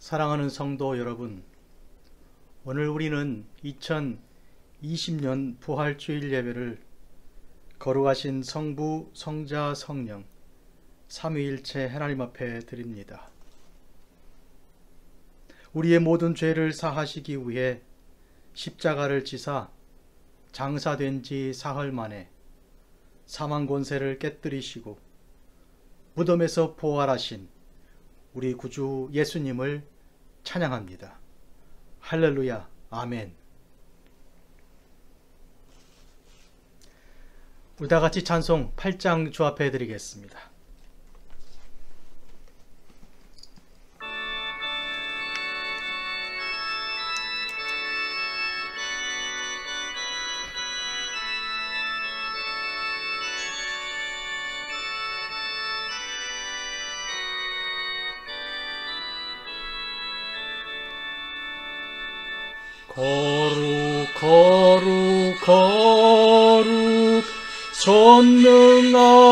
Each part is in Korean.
사랑하는 성도 여러분, 오늘 우리는 2020년 부활주일 예배를 거룩하신 성부, 성자, 성령 삼위일체 하나님 앞에 드립니다. 우리의 모든 죄를 사하시기 위해 십자가를 지사 장사된 지 사흘 만에 사망 권세를 깨뜨리시고 무덤에서 부활하신 우리 구주 예수님을 찬양합니다. 할렐루야, 아멘. 우리 다 같이 찬송 8장 주합해 드리겠습니다. 거룩 거룩 거룩 전능하신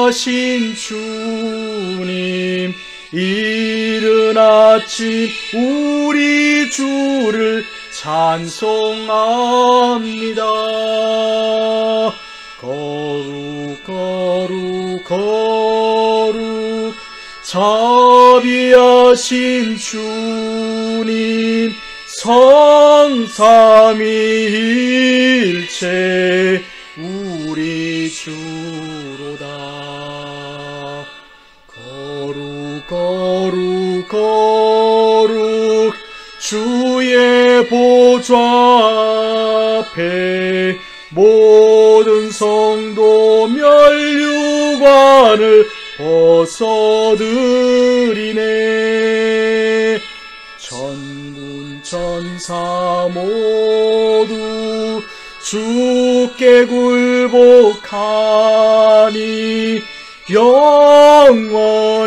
주님, 이른 아침 우리 주를 찬송합니다. 거룩 거룩 거룩 자비하신 주님, 성삼위일체 우리 주로다. 거룩 거룩 거룩 주의 보좌 앞에 모든 성도 면류관을 벗어드리네. 천군 천사 모두 주께 굴복하니 영원히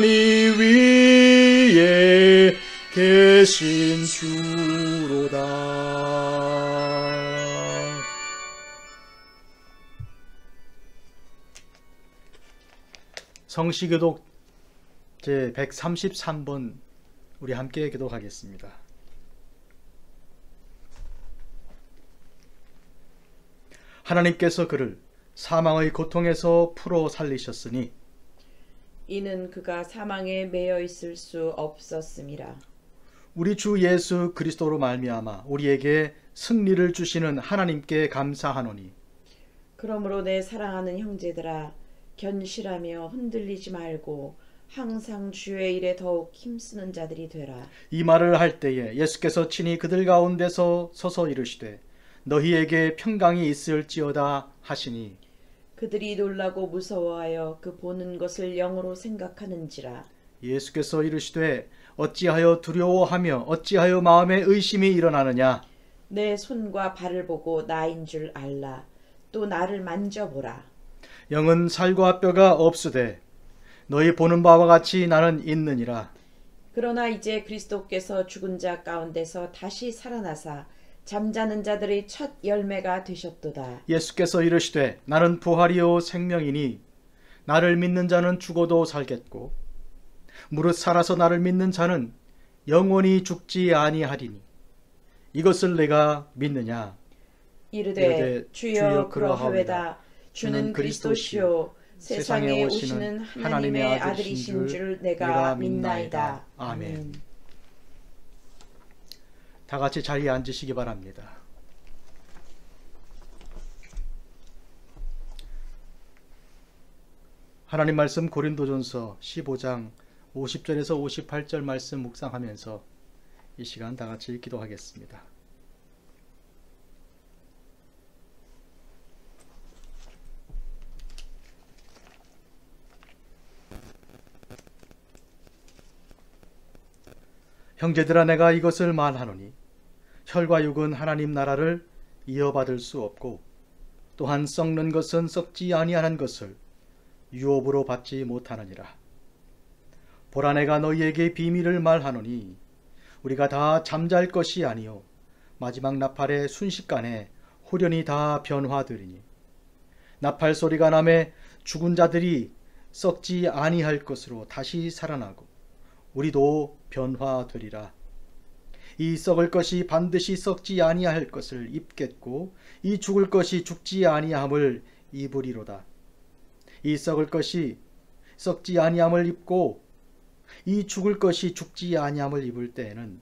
위에 계신 주로다. 성시교독 제 133번 우리 함께 기도하겠습니다. 하나님께서 그를 사망의 고통에서 풀어 살리셨으니 이는 그가 사망에 매여 있을 수 없었음이라. 우리 주 예수 그리스도로 말미암아 우리에게 승리를 주시는 하나님께 감사하노니, 그러므로 내 사랑하는 형제들아, 견실하며 흔들리지 말고 항상 주의 일에 더욱 힘쓰는 자들이 되라. 이 말을 할 때에 예수께서 친히 그들 가운데서 서서 이르시되 너희에게 평강이 있을지어다 하시니, 그들이 놀라고 무서워하여 그 보는 것을 영으로 생각하는지라. 예수께서 이르시되 어찌하여 두려워하며 어찌하여 마음에 의심이 일어나느냐. 내 손과 발을 보고 나인 줄 알라. 또 나를 만져보라. 영은 살과 뼈가 없으되 너희 보는 바와 같이 나는 있느니라. 그러나 이제 그리스도께서 죽은 자 가운데서 다시 살아나사 잠자는 자들의 첫 열매가 되셨도다. 예수께서 이르시되 나는 부활이요 생명이니 나를 믿는 자는 죽어도 살겠고 무릇 살아서 나를 믿는 자는 영원히 죽지 아니하리니 이것을 내가 믿느냐. 이르되 주여 그러하외다. 주는 그리스도시요 세상에 오시는 하나님의 아들이신 줄 내가 믿나이다. 아멘. 다 같이 자리에 앉으시기 바랍니다. 하나님 말씀 고린도전서 15장 50절에서 58절 말씀 묵상하면서 이 시간 다 같이 기도하겠습니다. 형제들아, 내가 이것을 말하노니 혈과 육은 하나님 나라를 이어받을 수 없고 또한 썩는 것은 썩지 아니하는 것을 유업으로 받지 못하느니라. 보라, 내가 너희에게 비밀을 말하노니 우리가 다 잠잘 것이 아니요 마지막 나팔의 순식간에 후련히 다 변화되리니 나팔 소리가 나매 죽은 자들이 썩지 아니할 것으로 다시 살아나고 우리도 변화되리라. 이 썩을 것이 반드시 썩지 아니할 것을 입겠고 이 죽을 것이 죽지 아니함을 입으리로다. 이 썩을 것이 썩지 아니함을 입고 이 죽을 것이 죽지 아니함을 입을 때에는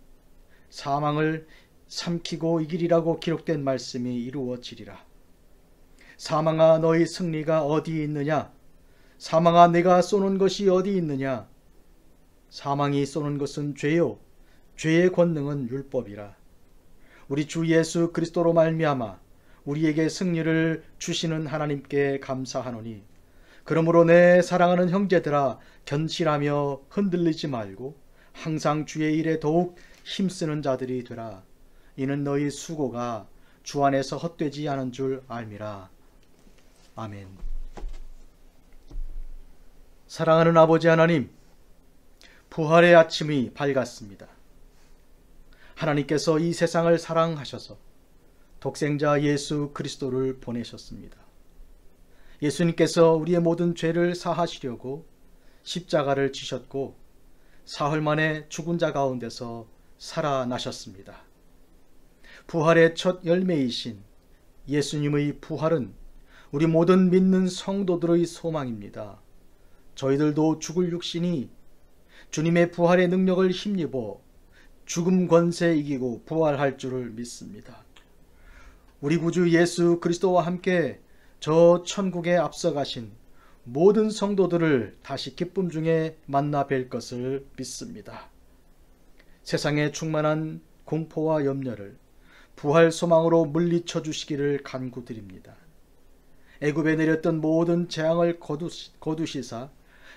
사망을 삼키고 이기리라고 기록된 말씀이 이루어지리라. 사망아, 너희 승리가 어디 있느냐? 사망아, 내가 쏘는 것이 어디 있느냐? 사망이 쏘는 것은 죄요, 죄의 권능은 율법이라. 우리 주 예수 그리스도로 말미암아 우리에게 승리를 주시는 하나님께 감사하노니, 그러므로 내 사랑하는 형제들아, 견실하며 흔들리지 말고 항상 주의 일에 더욱 힘쓰는 자들이 되라. 이는 너희 수고가 주 안에서 헛되지 않은 줄 알미라. 아멘. 사랑하는 아버지 하나님, 부활의 아침이 밝았습니다. 하나님께서 이 세상을 사랑하셔서 독생자 예수 그리스도를 보내셨습니다. 예수님께서 우리의 모든 죄를 사하시려고 십자가를 지셨고 사흘 만에 죽은 자 가운데서 살아나셨습니다. 부활의 첫 열매이신 예수님의 부활은 우리 모든 믿는 성도들의 소망입니다. 저희들도 죽을 육신이 주님의 부활의 능력을 힘입어 죽음 권세 이기고 부활할 줄을 믿습니다. 우리 구주 예수 그리스도와 함께 저 천국에 앞서가신 모든 성도들을 다시 기쁨 중에 만나 뵐 것을 믿습니다. 세상에 충만한 공포와 염려를 부활 소망으로 물리쳐 주시기를 간구드립니다. 애굽에 내렸던 모든 재앙을 거두시사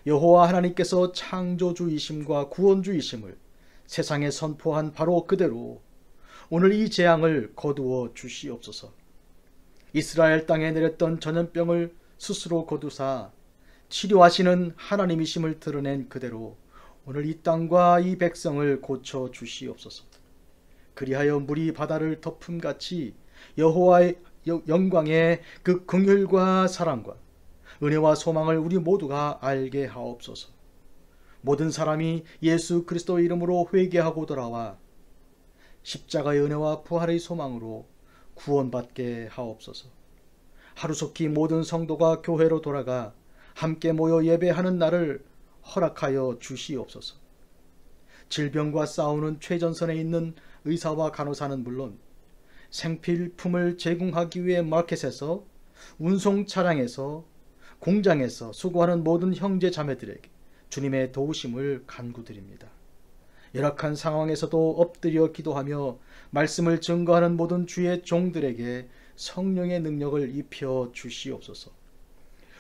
여호와 하나님께서 창조주이심과 구원주이심을 세상에 선포한 바로 그대로 오늘 이 재앙을 거두어 주시옵소서. 이스라엘 땅에 내렸던 전염병을 스스로 거두사 치료하시는 하나님이심을 드러낸 그대로 오늘 이 땅과 이 백성을 고쳐 주시옵소서. 그리하여 물이 바다를 덮음같이 여호와의 영광의 그 긍휼과 사랑과 은혜와 소망을 우리 모두가 알게 하옵소서. 모든 사람이 예수 그리스도의 이름으로 회개하고 돌아와 십자가의 은혜와 부활의 소망으로 구원받게 하옵소서. 하루속히 모든 성도가 교회로 돌아가 함께 모여 예배하는 날을 허락하여 주시옵소서. 질병과 싸우는 최전선에 있는 의사와 간호사는 물론 생필품을 제공하기 위해 마켓에서, 운송 차량에서, 공장에서 수고하는 모든 형제 자매들에게 주님의 도우심을 간구드립니다. 열악한 상황에서도 엎드려 기도하며 말씀을 증거하는 모든 주의 종들에게 성령의 능력을 입혀 주시옵소서.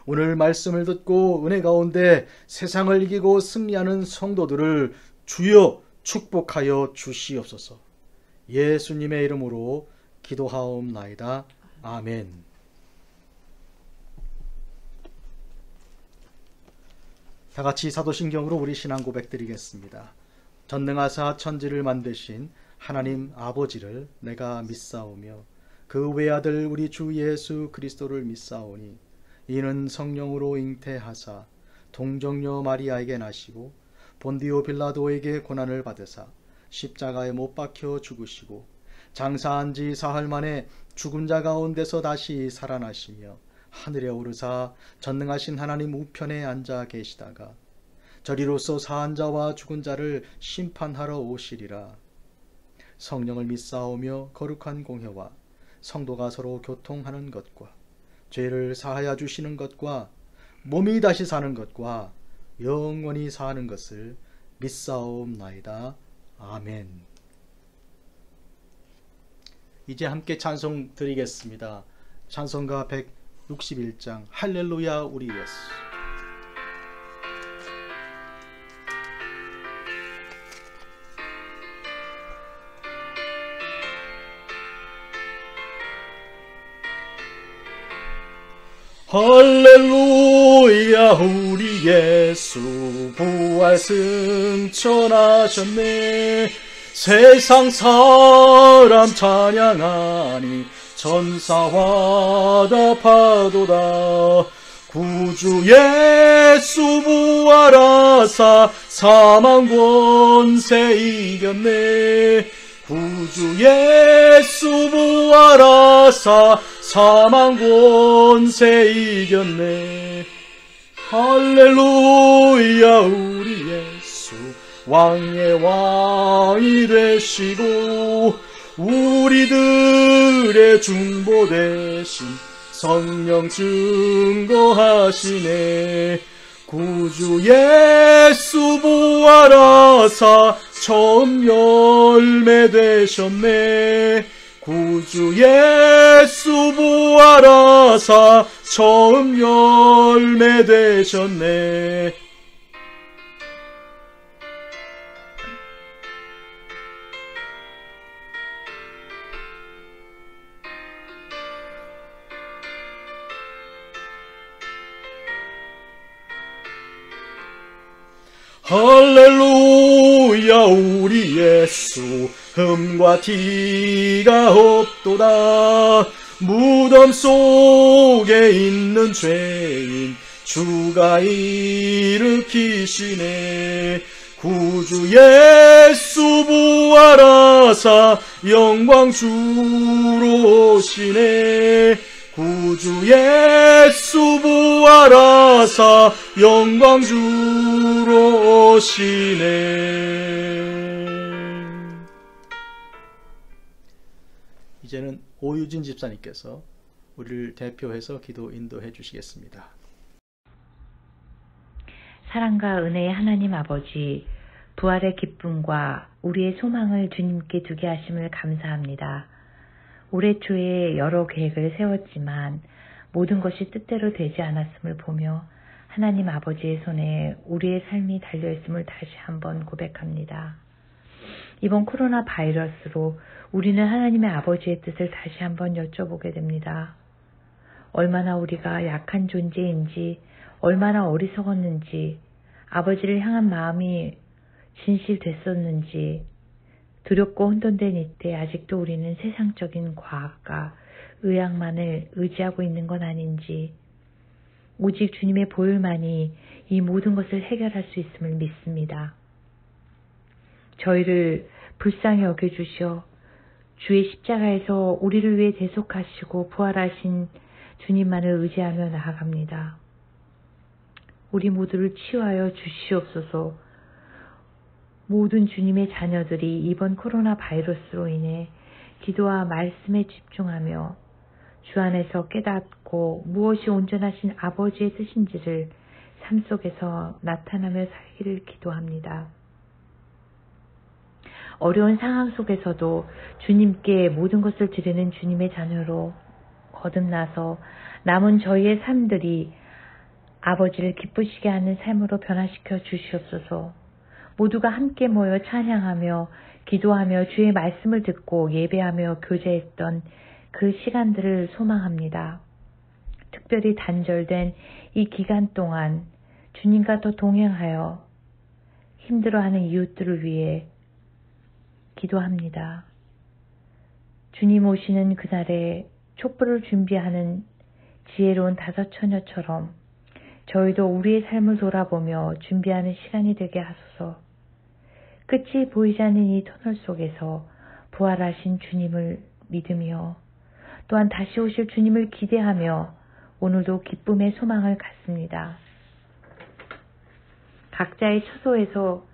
오늘 말씀을 듣고 은혜 가운데 세상을 이기고 승리하는 성도들을 주여 축복하여 주시옵소서. 예수님의 이름으로 기도하옵나이다. 아멘. 다같이 사도신경으로 우리 신앙 고백드리겠습니다. 전능하사 천지를 만드신 하나님 아버지를 내가 믿사오며 그 외아들 우리 주 예수 그리스도를 믿사오니 이는 성령으로 잉태하사 동정녀 마리아에게 나시고 본디오 빌라도에게 고난을 받으사 십자가에 못 박혀 죽으시고 장사한 지 사흘 만에 죽은 자 가운데서 다시 살아나시며 하늘에 오르사 전능하신 하나님 우편에 앉아 계시다가 저리로서 사한 자와 죽은 자를 심판하러 오시리라. 성령을 믿사오며 거룩한 공회와 성도가 서로 교통하는 것과 죄를 사하여 주시는 것과 몸이 다시 사는 것과 영원히 사는 것을 믿사옵나이다. 아멘. 이제 함께 찬송 드리겠습니다. 찬송가 161장 할렐루야 우리 예수. 할렐루야 우리 예수 부활 승천하셨네. 세상 사람 찬양하니 천사와 답하도다. 구주 예수 부활하사 사망 권세 이겼네. 구주 예수 부활하사 사망 권세 이겼네. 할렐루야. 우리 예수 왕의 왕이 되시고 우리들의 중보 대신 성령 증거하시네. 구주 예수 부활하사 처음 열매 되셨네. 구주 예수 부활하사 처음 열매 되셨네. 할렐루야. 우리 예수 흠과 티가 없도다. 무덤 속에 있는 죄인 주가 일으키시네. 구주 예수 부활하사 영광 주로 오시네. 구주 예수 부활하사 영광 주로 오시네. 이제는 오유진 집사님께서 우리를 대표해서 기도 인도해 주시겠습니다. 사랑과 은혜의 하나님 아버지, 부활의 기쁨과 우리의 소망을 주님께 두게 하심을 감사합니다. 올해 초에 여러 계획을 세웠지만 모든 것이 뜻대로 되지 않았음을 보며 하나님 아버지의 손에 우리의 삶이 달려있음을 다시 한번 고백합니다. 이번 코로나 바이러스로 우리는 하나님의 아버지의 뜻을 다시 한번 여쭤보게 됩니다. 얼마나 우리가 약한 존재인지, 얼마나 어리석었는지, 아버지를 향한 마음이 진실됐었는지, 두렵고 혼돈된 이때 아직도 우리는 세상적인 과학과 의학만을 의지하고 있는 건 아닌지, 오직 주님의 보혈만이 이 모든 것을 해결할 수 있음을 믿습니다. 저희를 불쌍히 여겨주시어 주의 십자가에서 우리를 위해 대속하시고 부활하신 주님만을 의지하며 나아갑니다. 우리 모두를 치유하여 주시옵소서. 모든 주님의 자녀들이 이번 코로나 바이러스로 인해 기도와 말씀에 집중하며 주 안에서 깨닫고 무엇이 온전하신 아버지의 뜻인지를 삶 속에서 나타나며 살기를 기도합니다. 어려운 상황 속에서도 주님께 모든 것을 드리는 주님의 자녀로 거듭나서 남은 저희의 삶들이 아버지를 기쁘시게 하는 삶으로 변화시켜 주시옵소서. 모두가 함께 모여 찬양하며 기도하며 주의 말씀을 듣고 예배하며 교제했던 그 시간들을 소망합니다. 특별히 단절된 이 기간 동안 주님과 더 동행하여 힘들어하는 이웃들을 위해 기도합니다. 주님 오시는 그날에 촛불을 준비하는 지혜로운 다섯 처녀처럼 저희도 우리의 삶을 돌아보며 준비하는 시간이 되게 하소서. 끝이 보이지 않는 이 터널 속에서 부활하신 주님을 믿으며 또한 다시 오실 주님을 기대하며 오늘도 기쁨의 소망을 갖습니다. 각자의 처소에서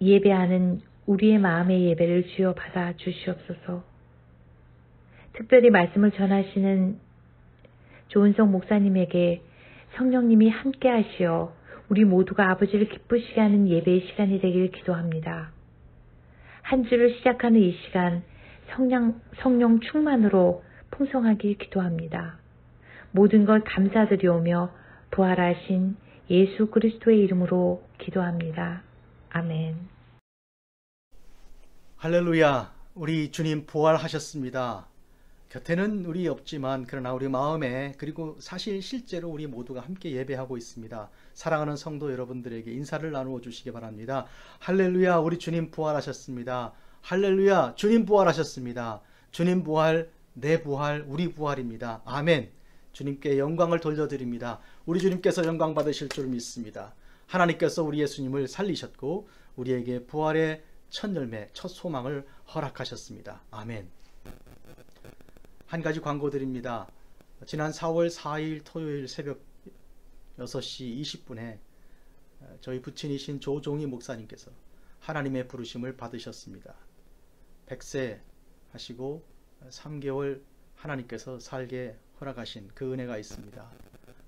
예배하는 우리의 마음의 예배를 주여 받아 주시옵소서. 특별히 말씀을 전하시는 조은성 목사님에게 성령님이 함께 하시어 우리 모두가 아버지를 기쁘시게 하는 예배의 시간이 되길 기도합니다. 한 주를 시작하는 이 시간 성령 충만으로 풍성하길 기도합니다. 모든 걸 감사드리오며 부활하신 예수 그리스도의 이름으로 기도합니다. 아멘. 할렐루야. 우리 주님 부활하셨습니다. 곁에는 우리 없지만 그러나 우리 마음에 그리고 사실 실제로 우리 모두가 함께 예배하고 있습니다. 사랑하는 성도 여러분들에게 인사를 나누어 주시기 바랍니다. 할렐루야. 우리 주님 부활하셨습니다. 할렐루야. 주님 부활하셨습니다. 주님 부활, 내 부활, 우리 부활입니다. 아멘. 주님께 영광을 돌려드립니다. 우리 주님께서 영광 받으실 줄 믿습니다. 하나님께서 우리 예수님을 살리셨고 우리에게 부활의 첫 열매, 첫 소망을 허락하셨습니다. 아멘. 한 가지 광고 드립니다. 지난 4월 4일 토요일 새벽 6시 20분에 저희 부친이신 조종희 목사님께서 하나님의 부르심을 받으셨습니다. 100세 하시고 3개월 하나님께서 살게 허락하신 그 은혜가 있습니다.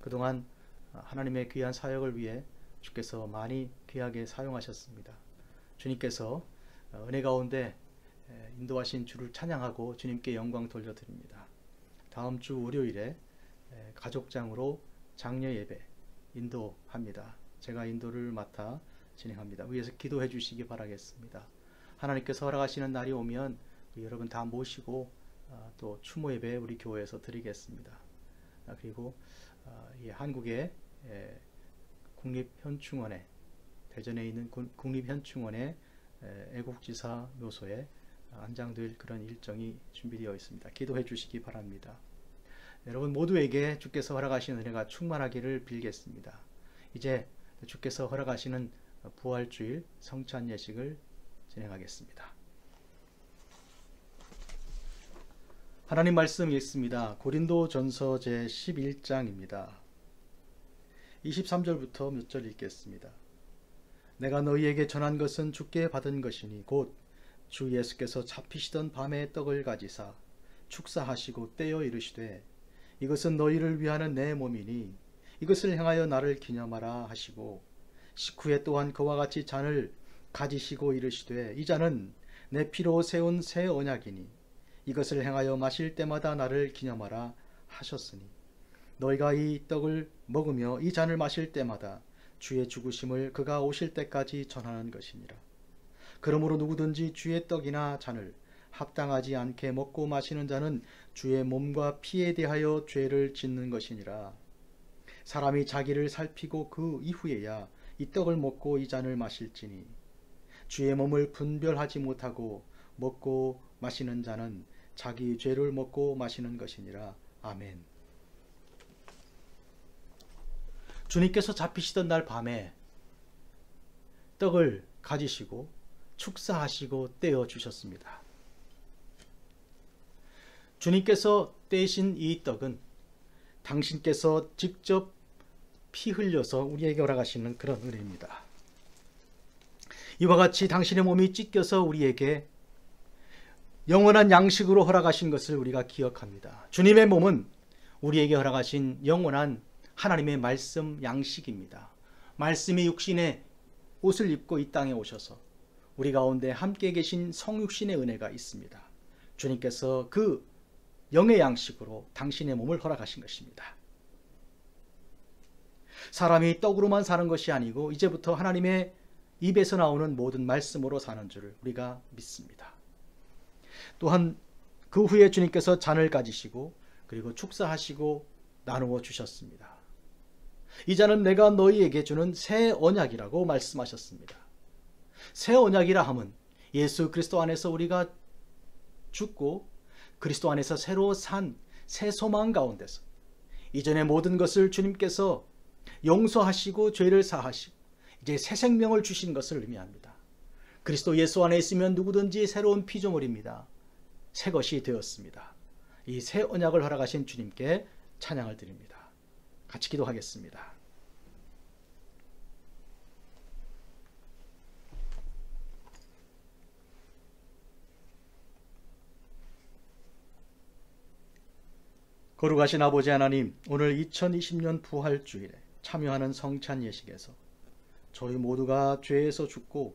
그동안 하나님의 귀한 사역을 위해 주께서 많이 귀하게 사용하셨습니다. 주님께서 은혜 가운데 인도하신 주를 찬양하고 주님께 영광 돌려드립니다. 다음 주 월요일에 가족장으로 장려 예배 인도합니다. 제가 인도를 맡아 진행합니다. 위에서 기도해 주시기 바라겠습니다. 하나님께서 허락하시는 날이 오면 여러분 다 모시고 또 추모 예배 우리 교회에서 드리겠습니다. 그리고 한국의 국립현충원에 대전에 있는 국립현충원의 애국지사 묘소에 안장될 그런 일정이 준비되어 있습니다. 기도해 주시기 바랍니다. 여러분 모두에게 주께서 허락하시는 은혜가 충만하기를 빌겠습니다. 이제 주께서 허락하시는 부활주일 성찬 예식을 진행하겠습니다. 하나님 말씀 읽습니다. 고린도전서 제 11장입니다. 23절부터 몇 절 읽겠습니다. 내가 너희에게 전한 것은 주께 받은 것이니 곧 주 예수께서 잡히시던 밤에 떡을 가지사 축사하시고 떼어 이르시되 이것은 너희를 위하는 내 몸이니 이것을 행하여 나를 기념하라 하시고 식후에 또한 그와 같이 잔을 가지시고 이르시되 이 잔은 내 피로 세운 새 언약이니 이것을 행하여 마실 때마다 나를 기념하라 하셨으니 너희가 이 떡을 먹으며 이 잔을 마실 때마다 주의 죽으심을 그가 오실 때까지 전하는 것이니라. 그러므로 누구든지 주의 떡이나 잔을 합당하지 않게 먹고 마시는 자는 주의 몸과 피에 대하여 죄를 짓는 것이니라. 사람이 자기를 살피고 그 이후에야 이 떡을 먹고 이 잔을 마실지니 주의 몸을 분별하지 못하고 먹고 마시는 자는 자기 죄를 먹고 마시는 것이니라. 아멘. 주님께서 잡히시던 날 밤에 떡을 가지시고 축사하시고 떼어 주셨습니다. 주님께서 떼신 이 떡은 당신께서 직접 피 흘려서 우리에게 허락하시는 그런 은혜입니다. 이와 같이 당신의 몸이 찢겨서 우리에게 영원한 양식으로 허락하신 것을 우리가 기억합니다. 주님의 몸은 우리에게 허락하신 영원한 하나님의 말씀 양식입니다. 말씀이 육신의 옷을 입고 이 땅에 오셔서 우리 가운데 함께 계신 성육신의 은혜가 있습니다. 주님께서 그 영의 양식으로 당신의 몸을 허락하신 것입니다. 사람이 떡으로만 사는 것이 아니고 이제부터 하나님의 입에서 나오는 모든 말씀으로 사는 줄을 우리가 믿습니다. 또한 그 후에 주님께서 잔을 가지시고 그리고 축사하시고 나누어 주셨습니다. 이 잔은 내가 너희에게 주는 새 언약이라고 말씀하셨습니다. 새 언약이라 함은 예수 그리스도 안에서 우리가 죽고 그리스도 안에서 새로 산 새 소망 가운데서 이전의 모든 것을 주님께서 용서하시고 죄를 사하시고 이제 새 생명을 주신 것을 의미합니다. 그리스도 예수 안에 있으면 누구든지 새로운 피조물입니다. 새 것이 되었습니다. 이 새 언약을 허락하신 주님께 찬양을 드립니다. 같이 기도하겠습니다. 거룩하신 아버지 하나님, 오늘 2020년 부활주일에 참여하는 성찬 예식에서 저희 모두가 죄에서 죽고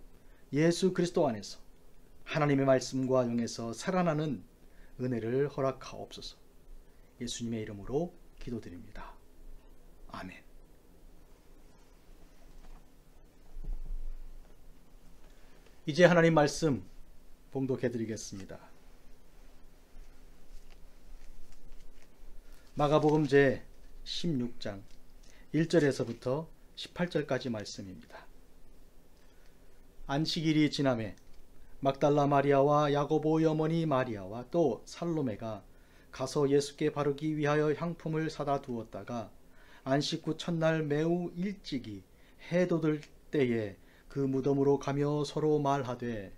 예수 그리스도 안에서 하나님의 말씀과 영에서 살아나는 은혜를 허락하옵소서. 예수님의 이름으로 기도드립니다. 아멘. 이제 하나님 말씀 봉독해 드리겠습니다. 마가복음 제 16장 1절에서부터 18절까지 말씀입니다. 안식일이 지나매 막달라 마리아와 야고보의 어머니 마리아와 또 살로메가 가서 예수께 바르기 위하여 향품을 사다 두었다가 안식 후 첫날 매우 일찍이 해 돋을 때에 그 무덤으로 가며 서로 말하되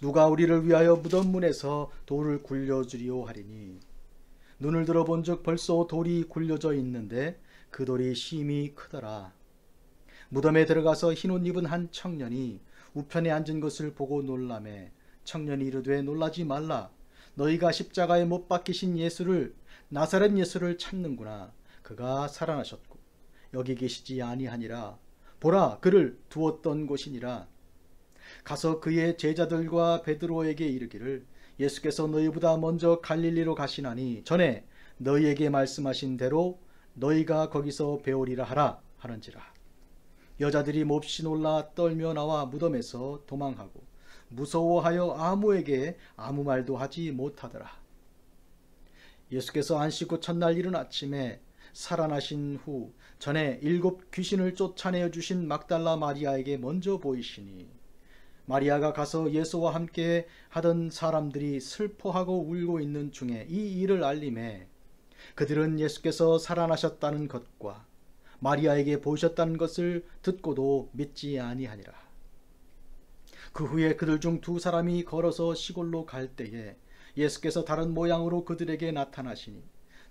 누가 우리를 위하여 무덤 문에서 돌을 굴려주리오 하리니 눈을 들어본즉 벌써 돌이 굴려져 있는데 그 돌이 심히 크더라. 무덤에 들어가서 흰 옷 입은 한 청년이 우편에 앉은 것을 보고 놀라매 청년이 이르되 놀라지 말라. 너희가 십자가에 못 박히신 예수를 나사렛 예수를 찾는구나. 그가 살아나셨고 여기 계시지 아니하니라. 보라 그를 두었던 곳이니라. 가서 그의 제자들과 베드로에게 이르기를 예수께서 너희보다 먼저 갈릴리로 가시나니 전에 너희에게 말씀하신 대로 너희가 거기서 배우리라 하라 하는지라. 여자들이 몹시 놀라 떨며 나와 무덤에서 도망하고 무서워하여 아무에게 아무 말도 하지 못하더라. 예수께서 안식 후 첫날 이른 아침에 살아나신 후 전에 7 귀신을 쫓아내어 주신 막달라 마리아에게 먼저 보이시니 마리아가 가서 예수와 함께 하던 사람들이 슬퍼하고 울고 있는 중에 이 일을 알림해 그들은 예수께서 살아나셨다는 것과 마리아에게 보이셨다는 것을 듣고도 믿지 아니하니라. 그 후에 그들 중 2 사람이 걸어서 시골로 갈 때에 예수께서 다른 모양으로 그들에게 나타나시니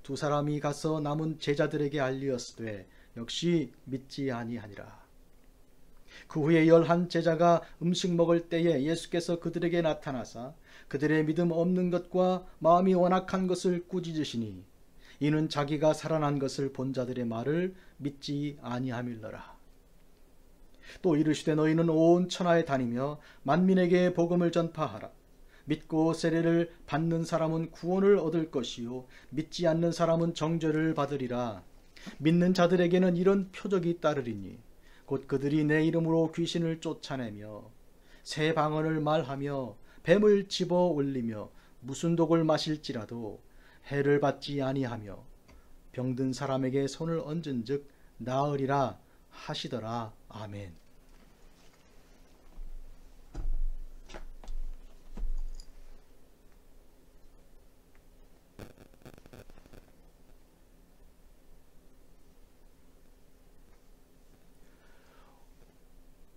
2 사람이 가서 남은 제자들에게 알리었으되 역시 믿지 아니하니라. 그 후에 11 제자가 음식 먹을 때에 예수께서 그들에게 나타나사 그들의 믿음 없는 것과 마음이 완악한 것을 꾸짖으시니 이는 자기가 살아난 것을 본 자들의 말을 믿지 아니함일러라. 또 이르시되 너희는 온 천하에 다니며 만민에게 복음을 전파하라. 믿고 세례를 받는 사람은 구원을 얻을 것이요 믿지 않는 사람은 정죄를 받으리라. 믿는 자들에게는 이런 표적이 따르리니 곧 그들이 내 이름으로 귀신을 쫓아내며 새 방언을 말하며 뱀을 집어 올리며 무슨 독을 마실지라도 해를 받지 아니하며 병든 사람에게 손을 얹은즉 나으리라 하시더라. 아멘.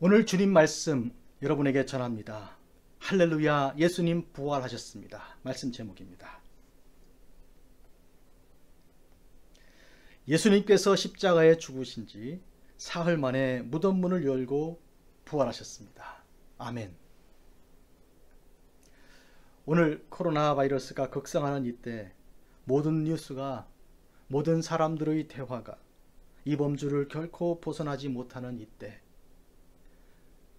오늘 주님 말씀 여러분에게 전합니다. 할렐루야, 예수님 부활하셨습니다. 말씀 제목입니다. 예수님께서 십자가에 죽으신 지 사흘 만에 무덤 문을 열고 부활하셨습니다. 아멘. 오늘 코로나 바이러스가 극성하는 이때 모든 뉴스가, 모든 사람들의 대화가 이 범주를 결코 벗어나지 못하는 이때,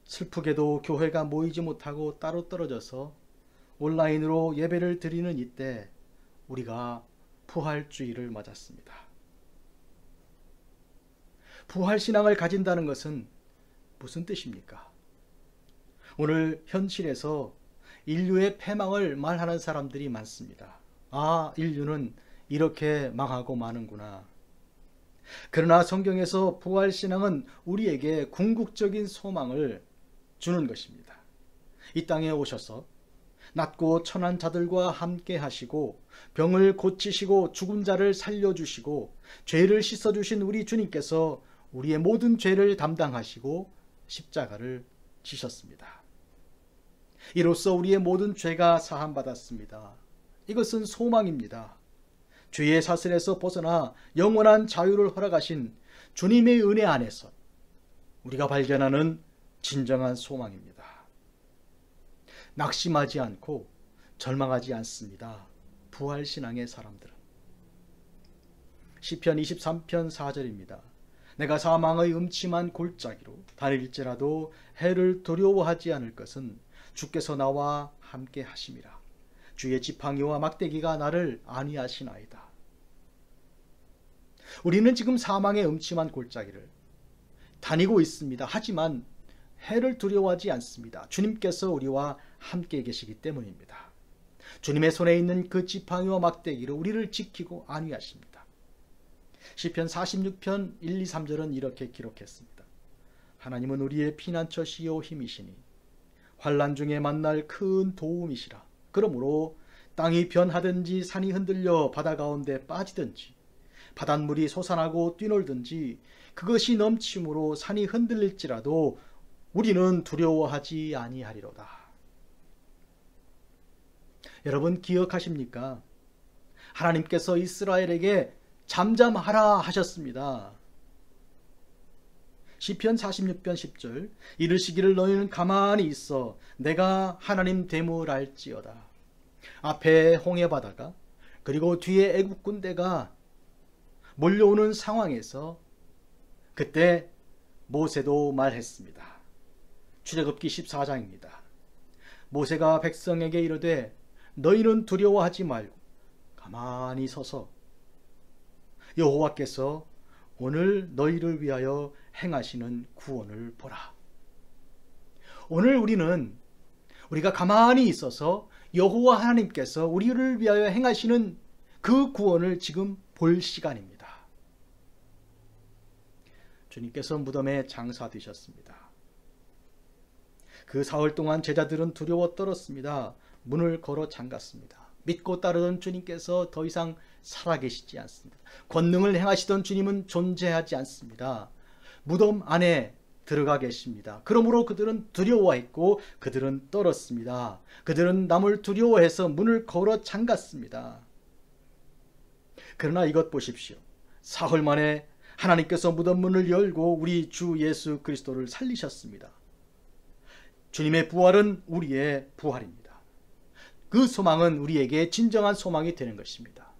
슬프게도 교회가 모이지 못하고 따로 떨어져서 온라인으로 예배를 드리는 이때 우리가 부활주의를 맞았습니다. 부활신앙을 가진다는 것은 무슨 뜻입니까? 오늘 현실에서 인류의 패망을 말하는 사람들이 많습니다. 아, 인류는 이렇게 망하고 마는구나. 그러나 성경에서 부활신앙은 우리에게 궁극적인 소망을 주는 것입니다. 이 땅에 오셔서 낮고 천한 자들과 함께 하시고 병을 고치시고 죽은 자를 살려주시고 죄를 씻어주신 우리 주님께서 우리의 모든 죄를 담당하시고 십자가를 지셨습니다. 이로써 우리의 모든 죄가 사함받았습니다. 이것은 소망입니다. 죄의 사슬에서 벗어나 영원한 자유를 허락하신 주님의 은혜 안에서 우리가 발견하는 진정한 소망입니다. 낙심하지 않고 절망하지 않습니다. 부활신앙의 사람들은. 시편 23편 4절입니다. 내가 사망의 음침한 골짜기로 다닐지라도 해를 두려워하지 않을 것은 주께서 나와 함께 하심이라. 주의 지팡이와 막대기가 나를 안위하시나이다. 우리는 지금 사망의 음침한 골짜기를 다니고 있습니다. 하지만 해를 두려워하지 않습니다. 주님께서 우리와 함께 계시기 때문입니다. 주님의 손에 있는 그 지팡이와 막대기로 우리를 지키고 안위하십니다. 시편 46편 1, 2, 3절은 이렇게 기록했습니다. 하나님은 우리의 피난처시요 힘이시니 환난 중에 만날 큰 도움이시라. 그러므로 땅이 변하든지 산이 흔들려 바다 가운데 빠지든지 바닷물이 솟아나고 뛰놀든지 그것이 넘침으로 산이 흔들릴지라도 우리는 두려워하지 아니하리로다. 여러분 기억하십니까? 하나님께서 이스라엘에게 잠잠하라 하셨습니다. 시편 46편 10절 이르시기를 너희는 가만히 있어 내가 하나님 됨을 알지어다. 앞에 홍해바다가 그리고 뒤에 애국 군대가 몰려오는 상황에서 그때 모세도 말했습니다. 출애굽기 14장입니다. 모세가 백성에게 이르되 너희는 두려워하지 말고 가만히 서서 여호와께서 오늘 너희를 위하여 행하시는 구원을 보라. 오늘 우리가 가만히 있어서 여호와 하나님께서 우리를 위하여 행하시는 그 구원을 지금 볼 시간입니다. 주님께서 무덤에 장사되셨습니다. 그 사흘 동안 제자들은 두려워 떨었습니다. 문을 걸어 잠갔습니다. 믿고 따르던 주님께서 더 이상 살아계시지 않습니다. 권능을 행하시던 주님은 존재하지 않습니다. 무덤 안에 들어가 계십니다. 그러므로 그들은 두려워했고 그들은 떨었습니다. 그들은 남을 두려워해서 문을 걸어 잠갔습니다. 그러나 이것 보십시오. 사흘 만에 하나님께서 무덤 문을 열고 우리 주 예수 그리스도를 살리셨습니다. 주님의 부활은 우리의 부활입니다. 그 소망은 우리에게 진정한 소망이 되는 것입니다.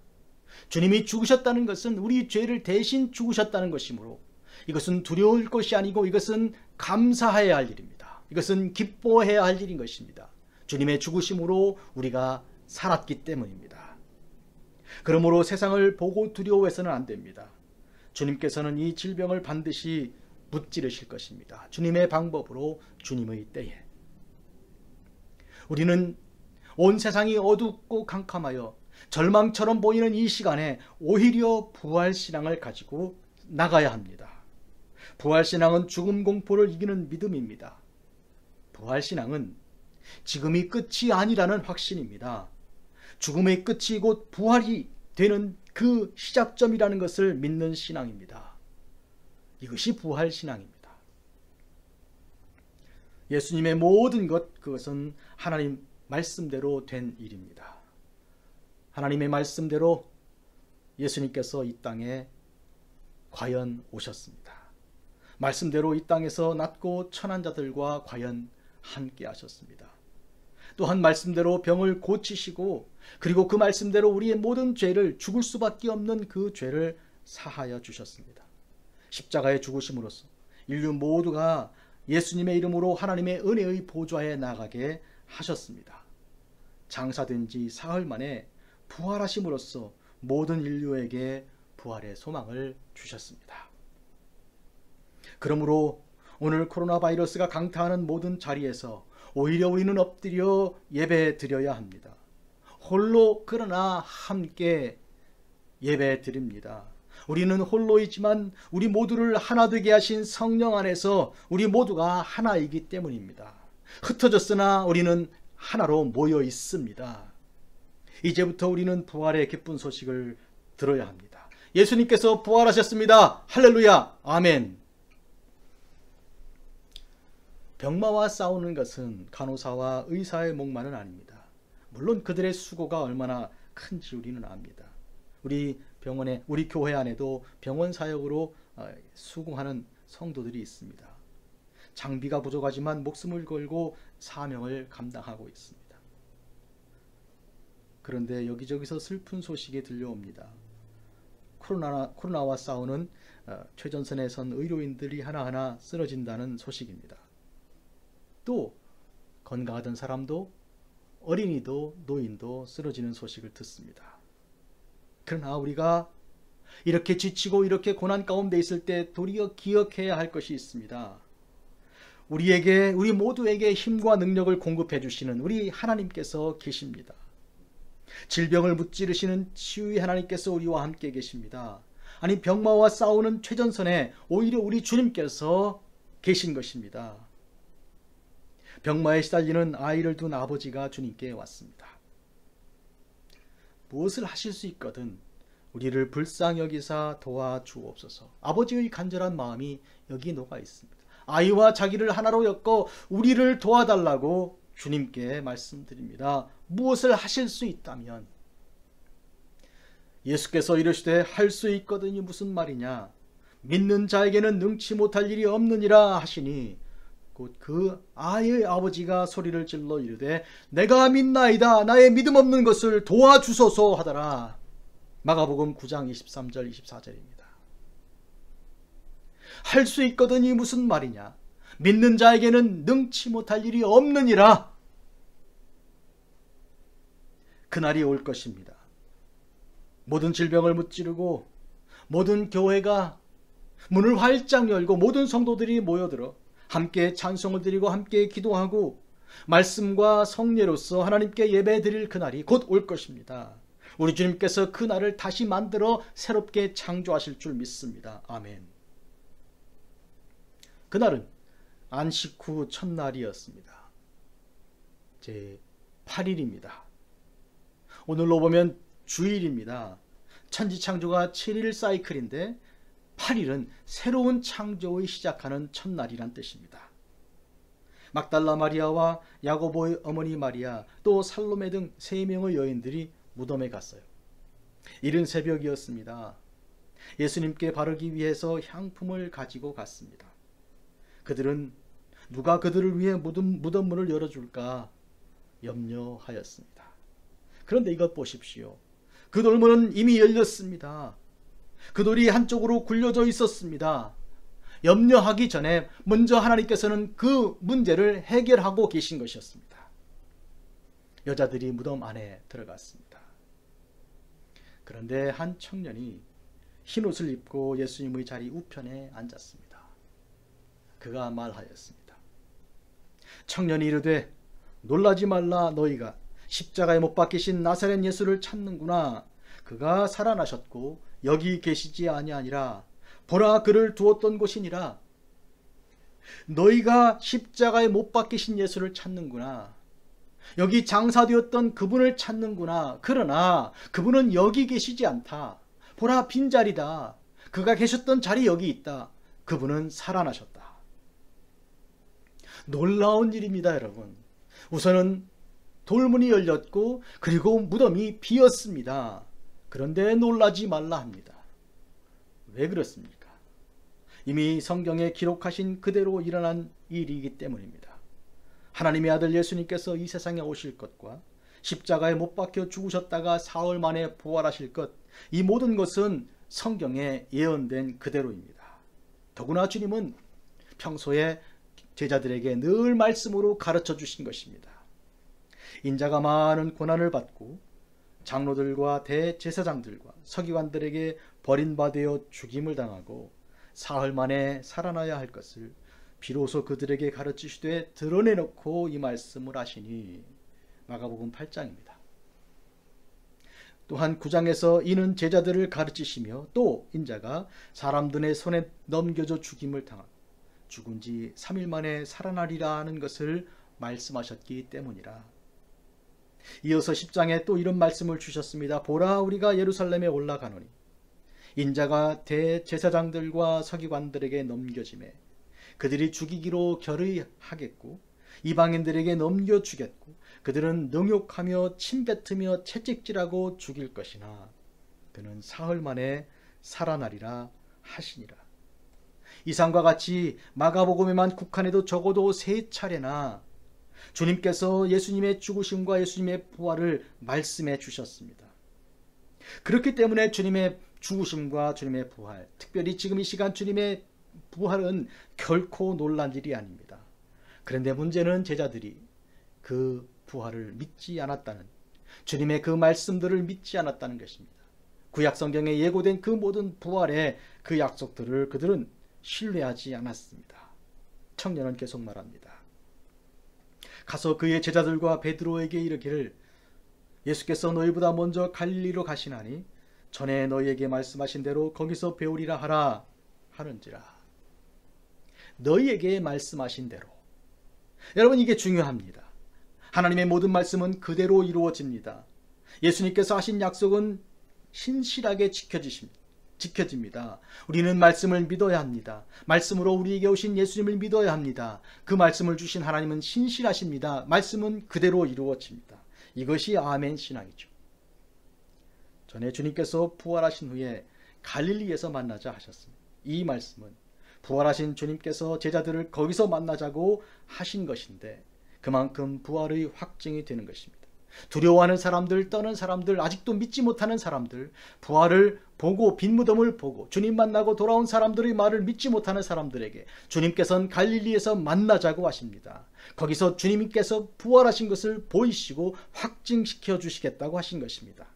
주님이 죽으셨다는 것은 우리 죄를 대신 죽으셨다는 것이므로 이것은 두려울 것이 아니고 이것은 감사해야 할 일입니다. 이것은 기뻐해야 할 일인 것입니다. 주님의 죽으심으로 우리가 살았기 때문입니다. 그러므로 세상을 보고 두려워해서는 안 됩니다. 주님께서는 이 질병을 반드시 무찌르실 것입니다. 주님의 방법으로 주님의 때에. 우리는 온 세상이 어둡고 캄캄하여 절망처럼 보이는 이 시간에 오히려 부활신앙을 가지고 나가야 합니다. 부활신앙은 죽음 공포를 이기는 믿음입니다. 부활신앙은 지금이 끝이 아니라는 확신입니다. 죽음의 끝이 곧 부활이 되는 그 시작점이라는 것을 믿는 신앙입니다. 이것이 부활신앙입니다. 예수님의 모든 그것은 하나님 말씀대로 된 일입니다. 하나님의 말씀대로 예수님께서 이 땅에 과연 오셨습니다. 말씀대로 이 땅에서 낮고 천한 자들과 과연 함께 하셨습니다. 또한 말씀대로 병을 고치시고 그리고 그 말씀대로 우리의 모든 죄를 죽을 수밖에 없는 그 죄를 사하여 주셨습니다. 십자가의 죽으심으로써 인류 모두가 예수님의 이름으로 하나님의 은혜의 보좌에 나가게 하셨습니다. 장사된 지 사흘 만에 부활하심으로써 모든 인류에게 부활의 소망을 주셨습니다. 그러므로 오늘 코로나 바이러스가 강타하는 모든 자리에서 오히려 우리는 엎드려 예배 드려야 합니다. 홀로 그러나 함께 예배 드립니다. 우리는 홀로이지만 우리 모두를 하나 되게 하신 성령 안에서 우리 모두가 하나이기 때문입니다. 흩어졌으나 우리는 하나로 모여 있습니다. 이제부터 우리는 부활의 기쁜 소식을 들어야 합니다. 예수님께서 부활하셨습니다. 할렐루야. 아멘. 병마와 싸우는 것은 간호사와 의사의 몫만은 아닙니다. 물론 그들의 수고가 얼마나 큰지 우리는 압니다. 우리 병원에, 우리 교회 안에도 병원 사역으로 수고하는 성도들이 있습니다. 장비가 부족하지만 목숨을 걸고 사명을 감당하고 있습니다. 그런데 여기저기서 슬픈 소식이 들려옵니다. 코로나와 싸우는 최전선에 선 의료인들이 하나하나 쓰러진다는 소식입니다. 또 건강하던 사람도 어린이도 노인도 쓰러지는 소식을 듣습니다. 그러나 우리가 이렇게 지치고 이렇게 고난 가운데 있을 때 도리어 기억해야 할 것이 있습니다. 우리 모두에게 힘과 능력을 공급해 주시는 우리 하나님께서 계십니다. 질병을 무찌르시는 치유의 하나님께서 우리와 함께 계십니다. 아니, 병마와 싸우는 최전선에 오히려 우리 주님께서 계신 것입니다. 병마에 시달리는 아이를 둔 아버지가 주님께 왔습니다. 무엇을 하실 수 있거든 우리를 불쌍히 여기사 도와주옵소서. 아버지의 간절한 마음이 여기 녹아 있습니다. 아이와 자기를 하나로 엮어 우리를 도와달라고 주님께 말씀드립니다. 무엇을 하실 수 있다면, 예수께서 이르시되 할 수 있거든이 무슨 말이냐, 믿는 자에게는 능치 못할 일이 없느니라 하시니, 곧 그 아이의 아버지가 소리를 질러 이르되 내가 믿나이다, 나의 믿음 없는 것을 도와주소서 하더라. 마가복음 9장 23절 24절입니다. 할 수 있거든이 무슨 말이냐, 믿는 자에게는 능치 못할 일이 없느니라. 그날이 올 것입니다. 모든 질병을 무찌르고 모든 교회가 문을 활짝 열고 모든 성도들이 모여들어 함께 찬송을 드리고 함께 기도하고 말씀과 성례로서 하나님께 예배드릴 그날이 곧 올 것입니다. 우리 주님께서 그 날을 다시 만들어 새롭게 창조하실 줄 믿습니다. 아멘. 그날은 안식 후 첫날이었습니다. 제 8일입니다. 오늘로 보면 주일입니다. 천지창조가 7일 사이클인데 8일은 새로운 창조의 시작하는 첫날이란 뜻입니다. 막달라 마리아와 야고보의 어머니 마리아, 또 살로메 등 3명의 여인들이 무덤에 갔어요. 이른 새벽이었습니다. 예수님께 바르기 위해서 향품을 가지고 갔습니다. 그들은 누가 그들을 위해 무덤문을 열어줄까 염려하였습니다. 그런데 이것 보십시오. 그 돌문은 이미 열렸습니다. 그 돌이 한쪽으로 굴려져 있었습니다. 염려하기 전에 먼저 하나님께서는 그 문제를 해결하고 계신 것이었습니다. 여자들이 무덤 안에 들어갔습니다. 그런데 한 청년이 흰옷을 입고 예수님의 자리 우편에 앉았습니다. 그가 말하였습니다. 청년이 이르되 놀라지 말라, 너희가 십자가에 못 박히신 나사렛 예수를 찾는구나. 그가 살아나셨고 여기 계시지 아니하니라. 보라, 그를 두었던 곳이니라. 너희가 십자가에 못 박히신 예수를 찾는구나. 여기 장사되었던 그분을 찾는구나. 그러나 그분은 여기 계시지 않다. 보라, 빈자리다. 그가 계셨던 자리 여기 있다. 그분은 살아나셨다. 놀라운 일입니다, 여러분. 우선은 돌문이 열렸고 그리고 무덤이 비었습니다. 그런데 놀라지 말라 합니다. 왜 그렇습니까? 이미 성경에 기록하신 그대로 일어난 일이기 때문입니다. 하나님의 아들 예수님께서 이 세상에 오실 것과 십자가에 못 박혀 죽으셨다가 사흘 만에 부활하실 것, 이 모든 것은 성경에 예언된 그대로입니다. 더구나 주님은 평소에 제자들에게 늘 말씀으로 가르쳐 주신 것입니다. 인자가 많은 고난을 받고 장로들과 대제사장들과 서기관들에게 버림받아 죽임을 당하고 사흘 만에 살아나야 할 것을 비로소 그들에게 가르치시되 드러내놓고 이 말씀을 하시니, 마가복음 8장입니다. 또한 9장에서 이는 제자들을 가르치시며 또 인자가 사람들의 손에 넘겨져 죽임을 당하고 죽은 지 3일 만에 살아나리라 하는 것을 말씀하셨기 때문이라. 이어서 10장에 또 이런 말씀을 주셨습니다. 보라, 우리가 예루살렘에 올라가노니 인자가 대제사장들과 서기관들에게 넘겨지매 그들이 죽이기로 결의하겠고 이방인들에게 넘겨주겠고 그들은 능욕하며 침뱉으며 채찍질하고 죽일 것이나 그는 사흘 만에 살아나리라 하시니라. 이상과 같이 마가복음에만 국한해도 적어도 3차례나 주님께서 예수님의 죽으심과 예수님의 부활을 말씀해 주셨습니다. 그렇기 때문에 주님의 죽으심과 주님의 부활, 특별히 지금 이 시간 주님의 부활은 결코 놀란 일이 아닙니다. 그런데 문제는 제자들이 그 부활을 믿지 않았다는, 주님의 그 말씀들을 믿지 않았다는 것입니다. 구약 성경에 예고된 그 모든 부활의 그 약속들을 그들은 신뢰하지 않았습니다. 청년은 계속 말합니다. 가서 그의 제자들과 베드로에게 이르기를 예수께서 너희보다 먼저 갈릴리로 가시나니 전에 너희에게 말씀하신 대로 거기서 배우리라 하라 하는지라. 너희에게 말씀하신 대로. 여러분, 이게 중요합니다. 하나님의 모든 말씀은 그대로 이루어집니다. 예수님께서 하신 약속은 신실하게 지켜지십니다. 지켜집니다. 우리는 말씀을 믿어야 합니다. 말씀으로 우리에게 오신 예수님을 믿어야 합니다. 그 말씀을 주신 하나님은 신실하십니다. 말씀은 그대로 이루어집니다. 이것이 아멘 신앙이죠. 전에 주님께서 부활하신 후에 갈릴리에서 만나자 하셨습니다. 이 말씀은 부활하신 주님께서 제자들을 거기서 만나자고 하신 것인데 그만큼 부활의 확증이 되는 것입니다. 두려워하는 사람들, 떠는 사람들, 아직도 믿지 못하는 사람들, 부활을 보고 빈 무덤을 보고 주님 만나고 돌아온 사람들의 말을 믿지 못하는 사람들에게 주님께서는 갈릴리에서 만나자고 하십니다. 거기서 주님께서 부활하신 것을 보이시고 확증시켜 주시겠다고 하신 것입니다.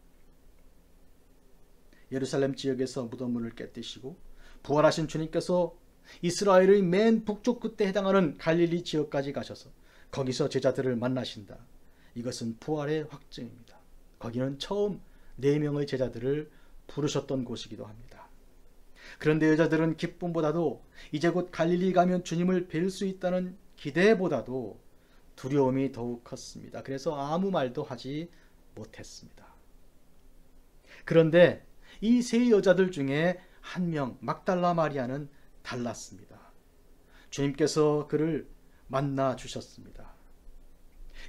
예루살렘 지역에서 무덤문을 깨뜨시고 부활하신 주님께서 이스라엘의 맨 북쪽 끝에 해당하는 갈릴리 지역까지 가셔서 거기서 제자들을 만나신다. 이것은 부활의 확증입니다. 거기는 처음 4명의 제자들을 부르셨던 곳이기도 합니다. 그런데 여자들은 기쁨보다도 이제 곧 갈릴리 가면 주님을 뵐 수 있다는 기대보다도 두려움이 더욱 컸습니다. 그래서 아무 말도 하지 못했습니다. 그런데 이 3 여자들 중에 한 명 막달라 마리아는 달랐습니다. 주님께서 그를 만나 주셨습니다.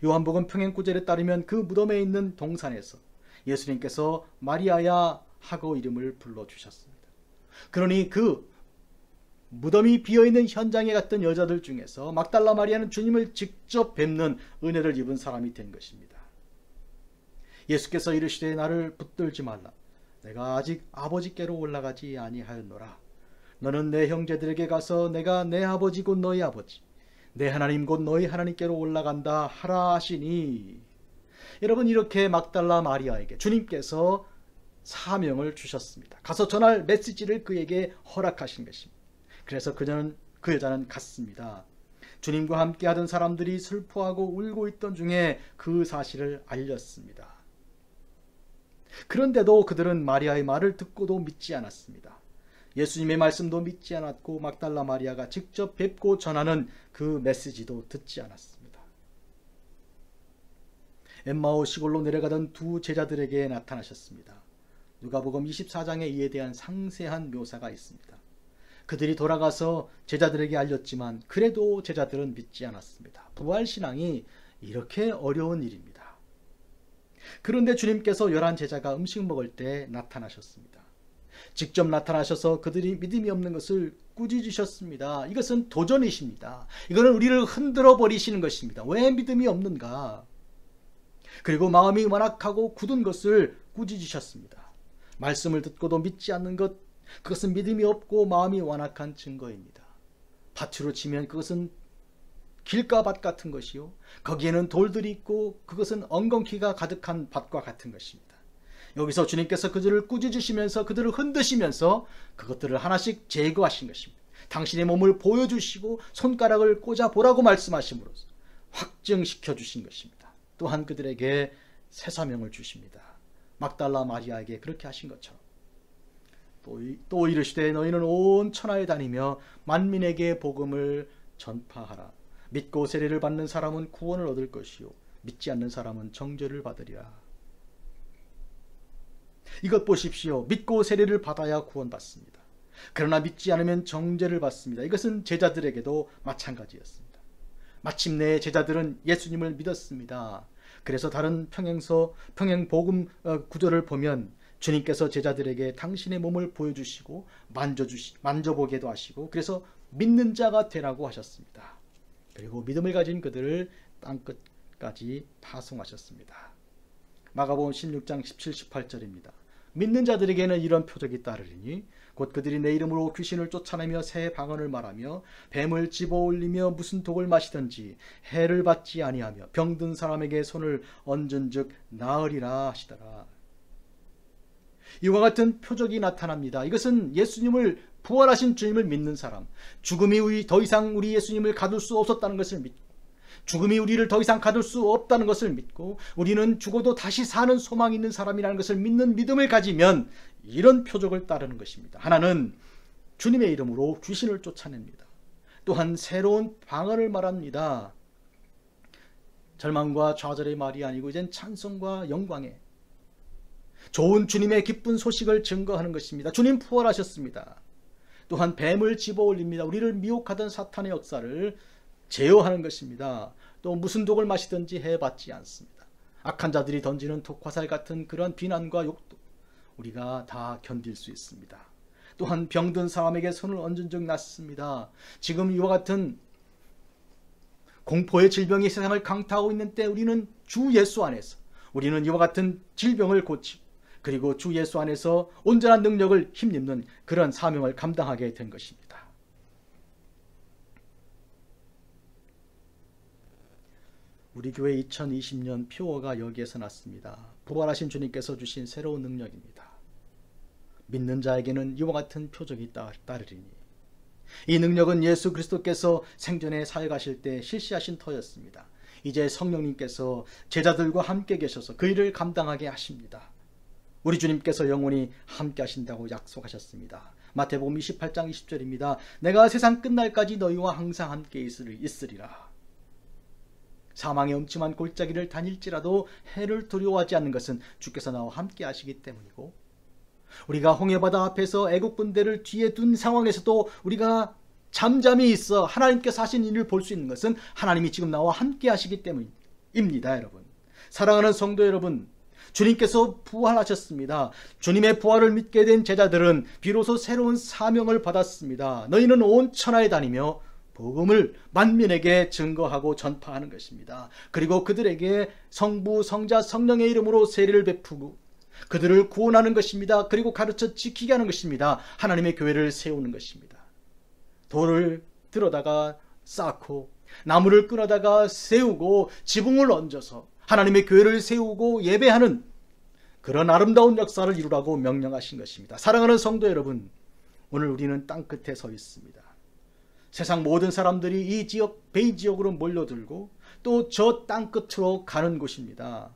요한복음 평행구절에 따르면 그 무덤에 있는 동산에서 예수님께서 마리아야 하고 이름을 불러주셨습니다. 그러니 그 무덤이 비어있는 현장에 갔던 여자들 중에서 막달라 마리아는 주님을 직접 뵙는 은혜를 입은 사람이 된 것입니다. 예수께서 이르시되 나를 붙들지 말라. 내가 아직 아버지께로 올라가지 아니하였노라. 너는 내 형제들에게 가서 내가 내 아버지 곧 너희 아버지 내 하나님 곧 너희 하나님께로 올라간다 하라 하시니. 여러분, 이렇게 막달라 마리아에게 주님께서 사명을 주셨습니다. 가서 전할 메시지를 그에게 허락하신 것입니다. 그래서 그 여자는 갔습니다. 주님과 함께 하던 사람들이 슬퍼하고 울고 있던 중에 그 사실을 알렸습니다. 그런데도 그들은 마리아의 말을 듣고도 믿지 않았습니다. 예수님의 말씀도 믿지 않았고 막달라 마리아가 직접 뵙고 전하는 그 메시지도 듣지 않았습니다. 엠마오 시골로 내려가던 2 제자들에게 나타나셨습니다. 누가복음 24장에 이에 대한 상세한 묘사가 있습니다. 그들이 돌아가서 제자들에게 알렸지만 그래도 제자들은 믿지 않았습니다. 부활신앙이 이렇게 어려운 일입니다. 그런데 주님께서 11 제자가 음식 먹을 때 나타나셨습니다. 직접 나타나셔서 그들이 믿음이 없는 것을 꾸짖으셨습니다. 이것은 도전이십니다. 이거는 우리를 흔들어 버리시는 것입니다. 왜 믿음이 없는가? 그리고 마음이 완악하고 굳은 것을 꾸짖으셨습니다. 말씀을 듣고도 믿지 않는 것, 그것은 믿음이 없고 마음이 완악한 증거입니다. 밭으로 치면 그것은 길가 밭 같은 것이요, 거기에는 돌들이 있고 그것은 엉겅퀴가 가득한 밭과 같은 것입니다. 여기서 주님께서 그들을 꾸짖으시면서 그들을 흔드시면서 그것들을 하나씩 제거하신 것입니다. 당신의 몸을 보여주시고 손가락을 꽂아보라고 말씀하심으로써 확증시켜 주신 것입니다. 또한 그들에게 새 사명을 주십니다. 막달라 마리아에게 그렇게 하신 것처럼 또 이르시되 너희는 온 천하에 다니며 만민에게 복음을 전파하라. 믿고 세례를 받는 사람은 구원을 얻을 것이요 믿지 않는 사람은 정죄를 받으리라. 이것 보십시오. 믿고 세례를 받아야 구원받습니다. 그러나 믿지 않으면 정죄를 받습니다. 이것은 제자들에게도 마찬가지였습니다. 마침내 제자들은 예수님을 믿었습니다. 그래서 다른 평행복음 구절을 보면 주님께서 제자들에게 당신의 몸을 보여주시고 만져보게도 하시고 그래서 믿는 자가 되라고 하셨습니다. 그리고 믿음을 가진 그들을 땅끝까지 파송하셨습니다. 마가복음 16장 17, 18절입니다. 믿는 자들에게는 이런 표적이 따르리니 곧 그들이 내 이름으로 귀신을 쫓아내며 새 방언을 말하며 뱀을 집어올리며 무슨 독을 마시든지 해를 받지 아니하며 병든 사람에게 손을 얹은즉 나으리라 하시더라. 이와 같은 표적이 나타납니다. 이것은 예수님을 부활하신 주님을 믿는 사람, 죽음이 더 이상 우리 예수님을 가둘 수 없었다는 것을 믿고 죽음이 우리를 더 이상 가둘 수 없다는 것을 믿고 우리는 죽어도 다시 사는 소망이 있는 사람이라는 것을 믿는 믿음을 가지면 이런 표적을 따르는 것입니다. 하나는 주님의 이름으로 귀신을 쫓아냅니다. 또한 새로운 방언을 말합니다. 절망과 좌절의 말이 아니고 이젠 찬송과 영광의, 좋은 주님의 기쁜 소식을 증거하는 것입니다. 주님 부활하셨습니다. 또한 뱀을 집어올립니다. 우리를 미혹하던 사탄의 역사를 제어하는 것입니다. 또 무슨 독을 마시든지 해받지 않습니다. 악한 자들이 던지는 독화살 같은 그러한 비난과 욕도 우리가 다 견딜 수 있습니다. 또한 병든 사람에게 손을 얹은 적 낫습니다. 지금 이와 같은 공포의 질병이 세상을 강타하고 있는 때 우리는 주 예수 안에서 우리는 이와 같은 질병을 고치고 그리고 주 예수 안에서 온전한 능력을 힘입는 그런 사명을 감당하게 된 것입니다. 우리 교회 2020년 표어가 여기에서 났습니다. 부활하신 주님께서 주신 새로운 능력입니다. 믿는 자에게는 이와 같은 표적이 따르리니 이 능력은 예수 그리스도께서 생전에 사역하실 때 실시하신 터였습니다. 이제 성령님께서 제자들과 함께 계셔서 그 일을 감당하게 하십니다. 우리 주님께서 영원히 함께 하신다고 약속하셨습니다. 마태복음 28장 20절입니다. 내가 세상 끝날까지 너희와 항상 함께 있으리라. 사망의 음침한 골짜기를 다닐지라도 해를 두려워하지 않는 것은 주께서 나와 함께 하시기 때문이고 우리가 홍해바다 앞에서 애국 군대를 뒤에 둔 상황에서도 우리가 잠잠히 있어 하나님께서 하신 일을 볼 수 있는 것은 하나님이 지금 나와 함께 하시기 때문입니다. 여러분, 사랑하는 성도 여러분, 주님께서 부활하셨습니다. 주님의 부활을 믿게 된 제자들은 비로소 새로운 사명을 받았습니다. 너희는 온 천하에 다니며 복음을 만민에게 증거하고 전파하는 것입니다. 그리고 그들에게 성부, 성자, 성령의 이름으로 세례를 베푸고 그들을 구원하는 것입니다. 그리고 가르쳐 지키게 하는 것입니다. 하나님의 교회를 세우는 것입니다. 돌을 들어다가 쌓고 나무를 끊어다가 세우고 지붕을 얹어서 하나님의 교회를 세우고 예배하는 그런 아름다운 역사를 이루라고 명령하신 것입니다. 사랑하는 성도 여러분, 오늘 우리는 땅끝에 서 있습니다. 세상 모든 사람들이 이 지역, 베이 지역으로 몰려들고 또 저 땅끝으로 가는 곳입니다.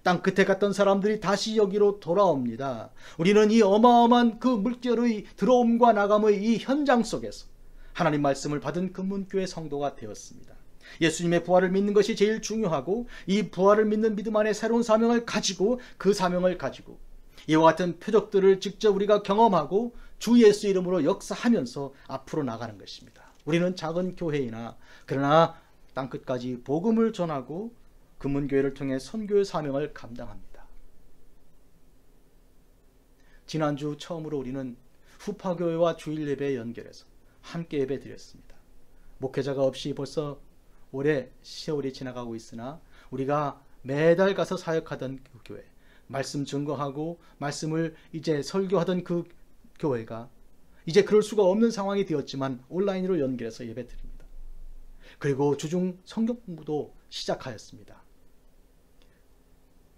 땅끝에 갔던 사람들이 다시 여기로 돌아옵니다. 우리는 이 어마어마한 그 물결의 들어옴과 나감의 이 현장 속에서 하나님 말씀을 받은 금문교회 성도가 되었습니다. 예수님의 부활을 믿는 것이 제일 중요하고 이 부활을 믿는 믿음 안에 새로운 사명을 가지고 그 사명을 가지고 이와 같은 표적들을 직접 우리가 경험하고 주 예수 이름으로 역사하면서 앞으로 나가는 것입니다. 우리는 작은 교회이나 그러나 땅끝까지 복음을 전하고 금문교회를 통해 선교의 사명을 감당합니다. 지난주 처음으로 우리는 후파교회와 주일 예배에 연결해서 함께 예배 드렸습니다. 목회자가 없이 벌써 올해 세월이 지나가고 있으나 우리가 매달 가서 사역하던 그 교회, 말씀 증거하고 말씀을 이제 설교하던 그 교회가 이제 그럴 수가 없는 상황이 되었지만 온라인으로 연결해서 예배 드립니다. 그리고 주중 성경 공부도 시작하였습니다.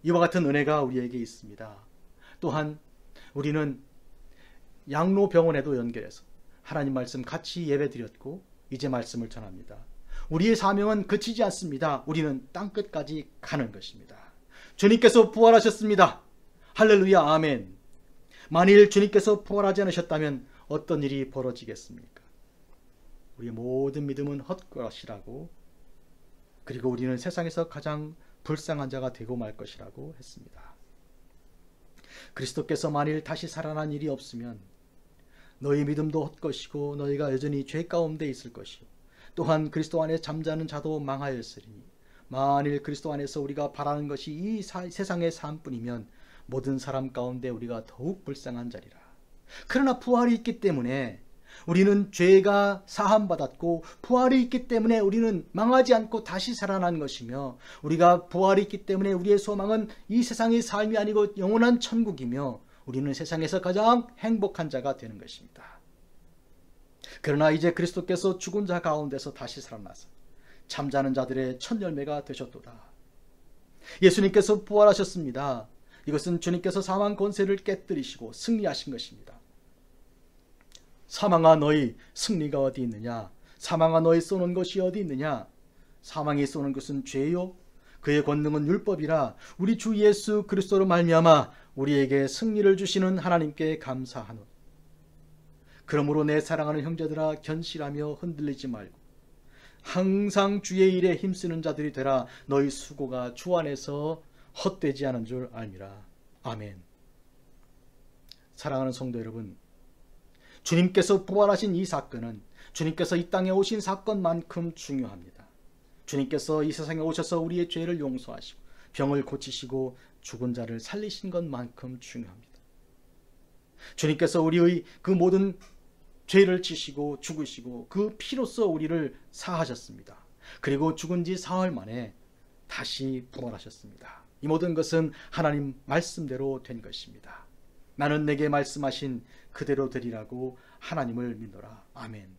이와 같은 은혜가 우리에게 있습니다. 또한 우리는 양로병원에도 연결해서 하나님 말씀 같이 예배 드렸고 이제 말씀을 전합니다. 우리의 사명은 그치지 않습니다. 우리는 땅끝까지 가는 것입니다. 주님께서 부활하셨습니다. 할렐루야, 아멘. 만일 주님께서 부활하지 않으셨다면 어떤 일이 벌어지겠습니까? 우리의 모든 믿음은 헛것이라고, 그리고 우리는 세상에서 가장 불쌍한 자가 되고 말 것이라고 했습니다. 그리스도께서 만일 다시 살아난 일이 없으면 너희 믿음도 헛것이고 너희가 여전히 죄 가운데 있을 것이요 또한 그리스도 안에 잠자는 자도 망하였으리니 만일 그리스도 안에서 우리가 바라는 것이 이 세상의 삶뿐이면 모든 사람 가운데 우리가 더욱 불쌍한 자리라. 그러나 부활이 있기 때문에 우리는 죄가 사함받았고 부활이 있기 때문에 우리는 망하지 않고 다시 살아난 것이며 우리가 부활이 있기 때문에 우리의 소망은 이 세상의 삶이 아니고 영원한 천국이며 우리는 세상에서 가장 행복한 자가 되는 것입니다. 그러나 이제 그리스도께서 죽은 자 가운데서 다시 살아나서 잠자는 자들의 첫 열매가 되셨도다. 예수님께서 부활하셨습니다. 이것은 주님께서 사망 권세를 깨뜨리시고 승리하신 것입니다. 사망아 너희 승리가 어디 있느냐? 사망아 너희 쏘는 것이 어디 있느냐? 사망이 쏘는 것은 죄요 그의 권능은 율법이라. 우리 주 예수 그리스도로 말미암아 우리에게 승리를 주시는 하나님께 감사하노. 그러므로 내 사랑하는 형제들아 견실하며 흔들리지 말고 항상 주의 일에 힘쓰는 자들이 되라. 너희 수고가 주 안에서 헛되지 않은 줄 알미라. 아멘. 사랑하는 성도 여러분, 주님께서 부활하신 이 사건은 주님께서 이 땅에 오신 사건만큼 중요합니다. 주님께서 이 세상에 오셔서 우리의 죄를 용서하시고 병을 고치시고 죽은 자를 살리신 것만큼 중요합니다. 주님께서 우리의 그 모든 죄를 지시고 죽으시고 그 피로써 우리를 사하셨습니다. 그리고 죽은 지 사흘 만에 다시 부활하셨습니다. 이 모든 것은 하나님 말씀대로 된 것입니다. 나는 내게 말씀하신 그대로 되리라고 하나님을 믿노라. 아멘.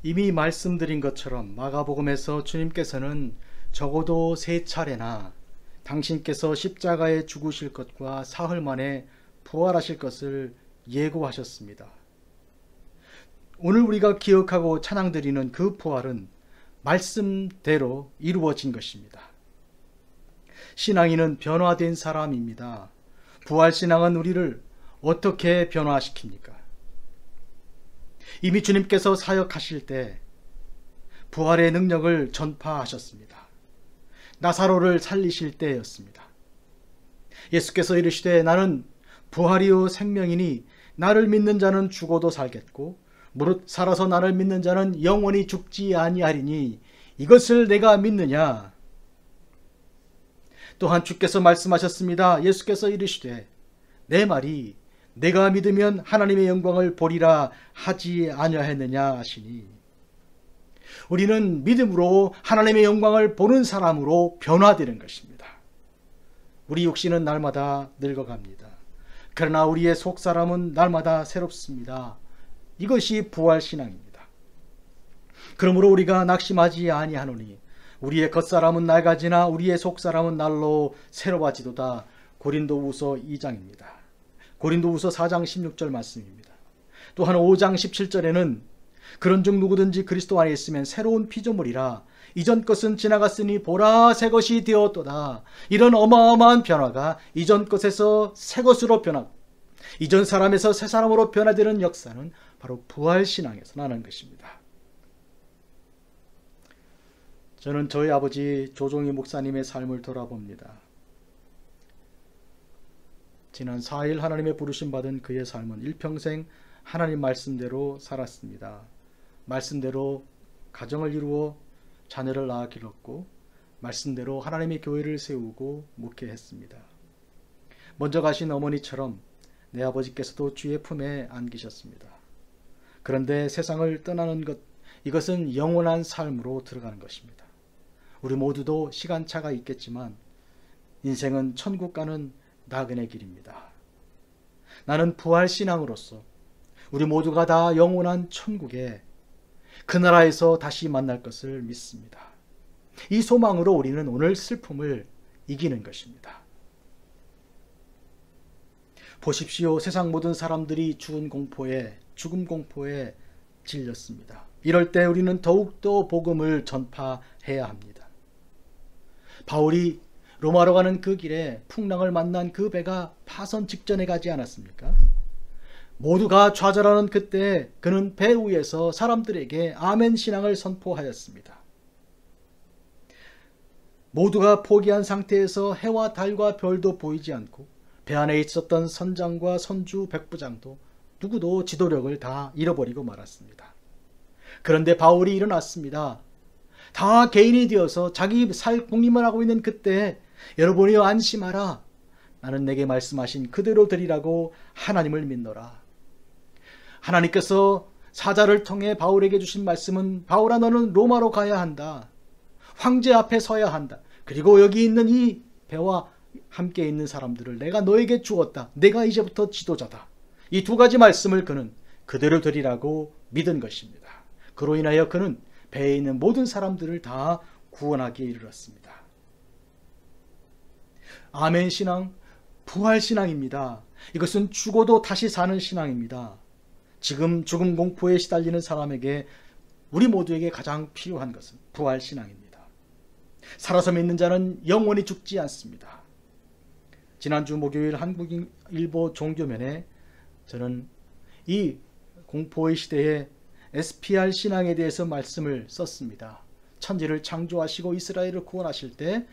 이미 말씀드린 것처럼 마가복음에서 주님께서는 적어도 3차례나 당신께서 십자가에 죽으실 것과 사흘 만에 부활하실 것을 예고하셨습니다. 오늘 우리가 기억하고 찬양드리는 그 부활은 말씀대로 이루어진 것입니다. 신앙인은 변화된 사람입니다. 부활신앙은 우리를 어떻게 변화시킵니까? 이미 주님께서 사역하실 때 부활의 능력을 전파하셨습니다. 나사로를 살리실 때였습니다. 예수께서 이르시되 나는 부활이요 생명이니 나를 믿는 자는 죽어도 살겠고 무릇 살아서 나를 믿는 자는 영원히 죽지 아니하리니 이것을 내가 믿느냐? 또한 주께서 말씀하셨습니다. 예수께서 이르시되 내 말이 내가 믿으면 하나님의 영광을 보리라 하지 아니하였느냐 하시니, 우리는 믿음으로 하나님의 영광을 보는 사람으로 변화되는 것입니다. 우리 육신은 날마다 늙어갑니다. 그러나 우리의 속사람은 날마다 새롭습니다. 이것이 부활신앙입니다. 그러므로 우리가 낙심하지 아니하노니 우리의 겉사람은 낡아지나 우리의 속사람은 날로 새로워지도다. 고린도후서 2장입니다. 고린도후서 4장 16절 말씀입니다. 또한 5장 17절에는 그런즉 누구든지 그리스도 안에 있으면 새로운 피조물이라 이전 것은 지나갔으니 보라 새 것이 되었도다. 이런 어마어마한 변화가 이전 것에서 새 것으로 변하고 이전 사람에서 새 사람으로 변화되는 역사는 바로 부활신앙에서 나는 것입니다. 저는 저희 아버지 조종희 목사님의 삶을 돌아봅니다. 지난 4일 하나님의 부르심 받은 그의 삶은 일평생 하나님 말씀대로 살았습니다. 말씀대로 가정을 이루어 자녀를 낳아 길렀고 말씀대로 하나님의 교회를 세우고 목회했습니다. 먼저 가신 어머니처럼 내 아버지께서도 주의 품에 안기셨습니다. 그런데 세상을 떠나는 것, 이것은 영원한 삶으로 들어가는 것입니다. 우리 모두도 시간차가 있겠지만 인생은 천국 가는 나그네 길입니다. 나는 부활신앙으로서 우리 모두가 다 영원한 천국에 그 나라에서 다시 만날 것을 믿습니다. 이 소망으로 우리는 오늘 슬픔을 이기는 것입니다. 보십시오. 세상 모든 사람들이 죽음 공포에 질렸습니다. 이럴 때 우리는 더욱더 복음을 전파해야 합니다. 바울이 로마로 가는 그 길에 풍랑을 만난 그 배가 파선 직전에 가지 않았습니까? 모두가 좌절하는 그때 그는 배 위에서 사람들에게 아멘 신앙을 선포하였습니다. 모두가 포기한 상태에서 해와 달과 별도 보이지 않고 배 안에 있었던 선장과 선주 백부장도 누구도 지도력을 다 잃어버리고 말았습니다. 그런데 바울이 일어났습니다. 다 개인이 되어서 자기 살 궁리만 하고 있는 그때 여러분이여 안심하라. 나는 내게 말씀하신 그대로 되리라고 하나님을 믿노라. 하나님께서 사자를 통해 바울에게 주신 말씀은 바울아 너는 로마로 가야 한다. 황제 앞에 서야 한다. 그리고 여기 있는 이 배와 함께 있는 사람들을 내가 너에게 주었다. 내가 이제부터 지도자다. 이 두 가지 말씀을 그는 그대로 되리라고 믿은 것입니다. 그로 인하여 그는 배에 있는 모든 사람들을 다 구원하기에 이르렀습니다. 아멘 신앙, 부활 신앙입니다. 이것은 죽어도 다시 사는 신앙입니다. 지금 죽음 공포에 시달리는 사람에게 우리 모두에게 가장 필요한 것은 부활 신앙입니다. 살아서 믿는 자는 영원히 죽지 않습니다. 지난주 목요일 한국일보 종교면에 저는 이 공포의 시대에 SPR 신앙에 대해서 말씀을 썼습니다. 천지를 창조하시고 이스라엘을 구원하실 때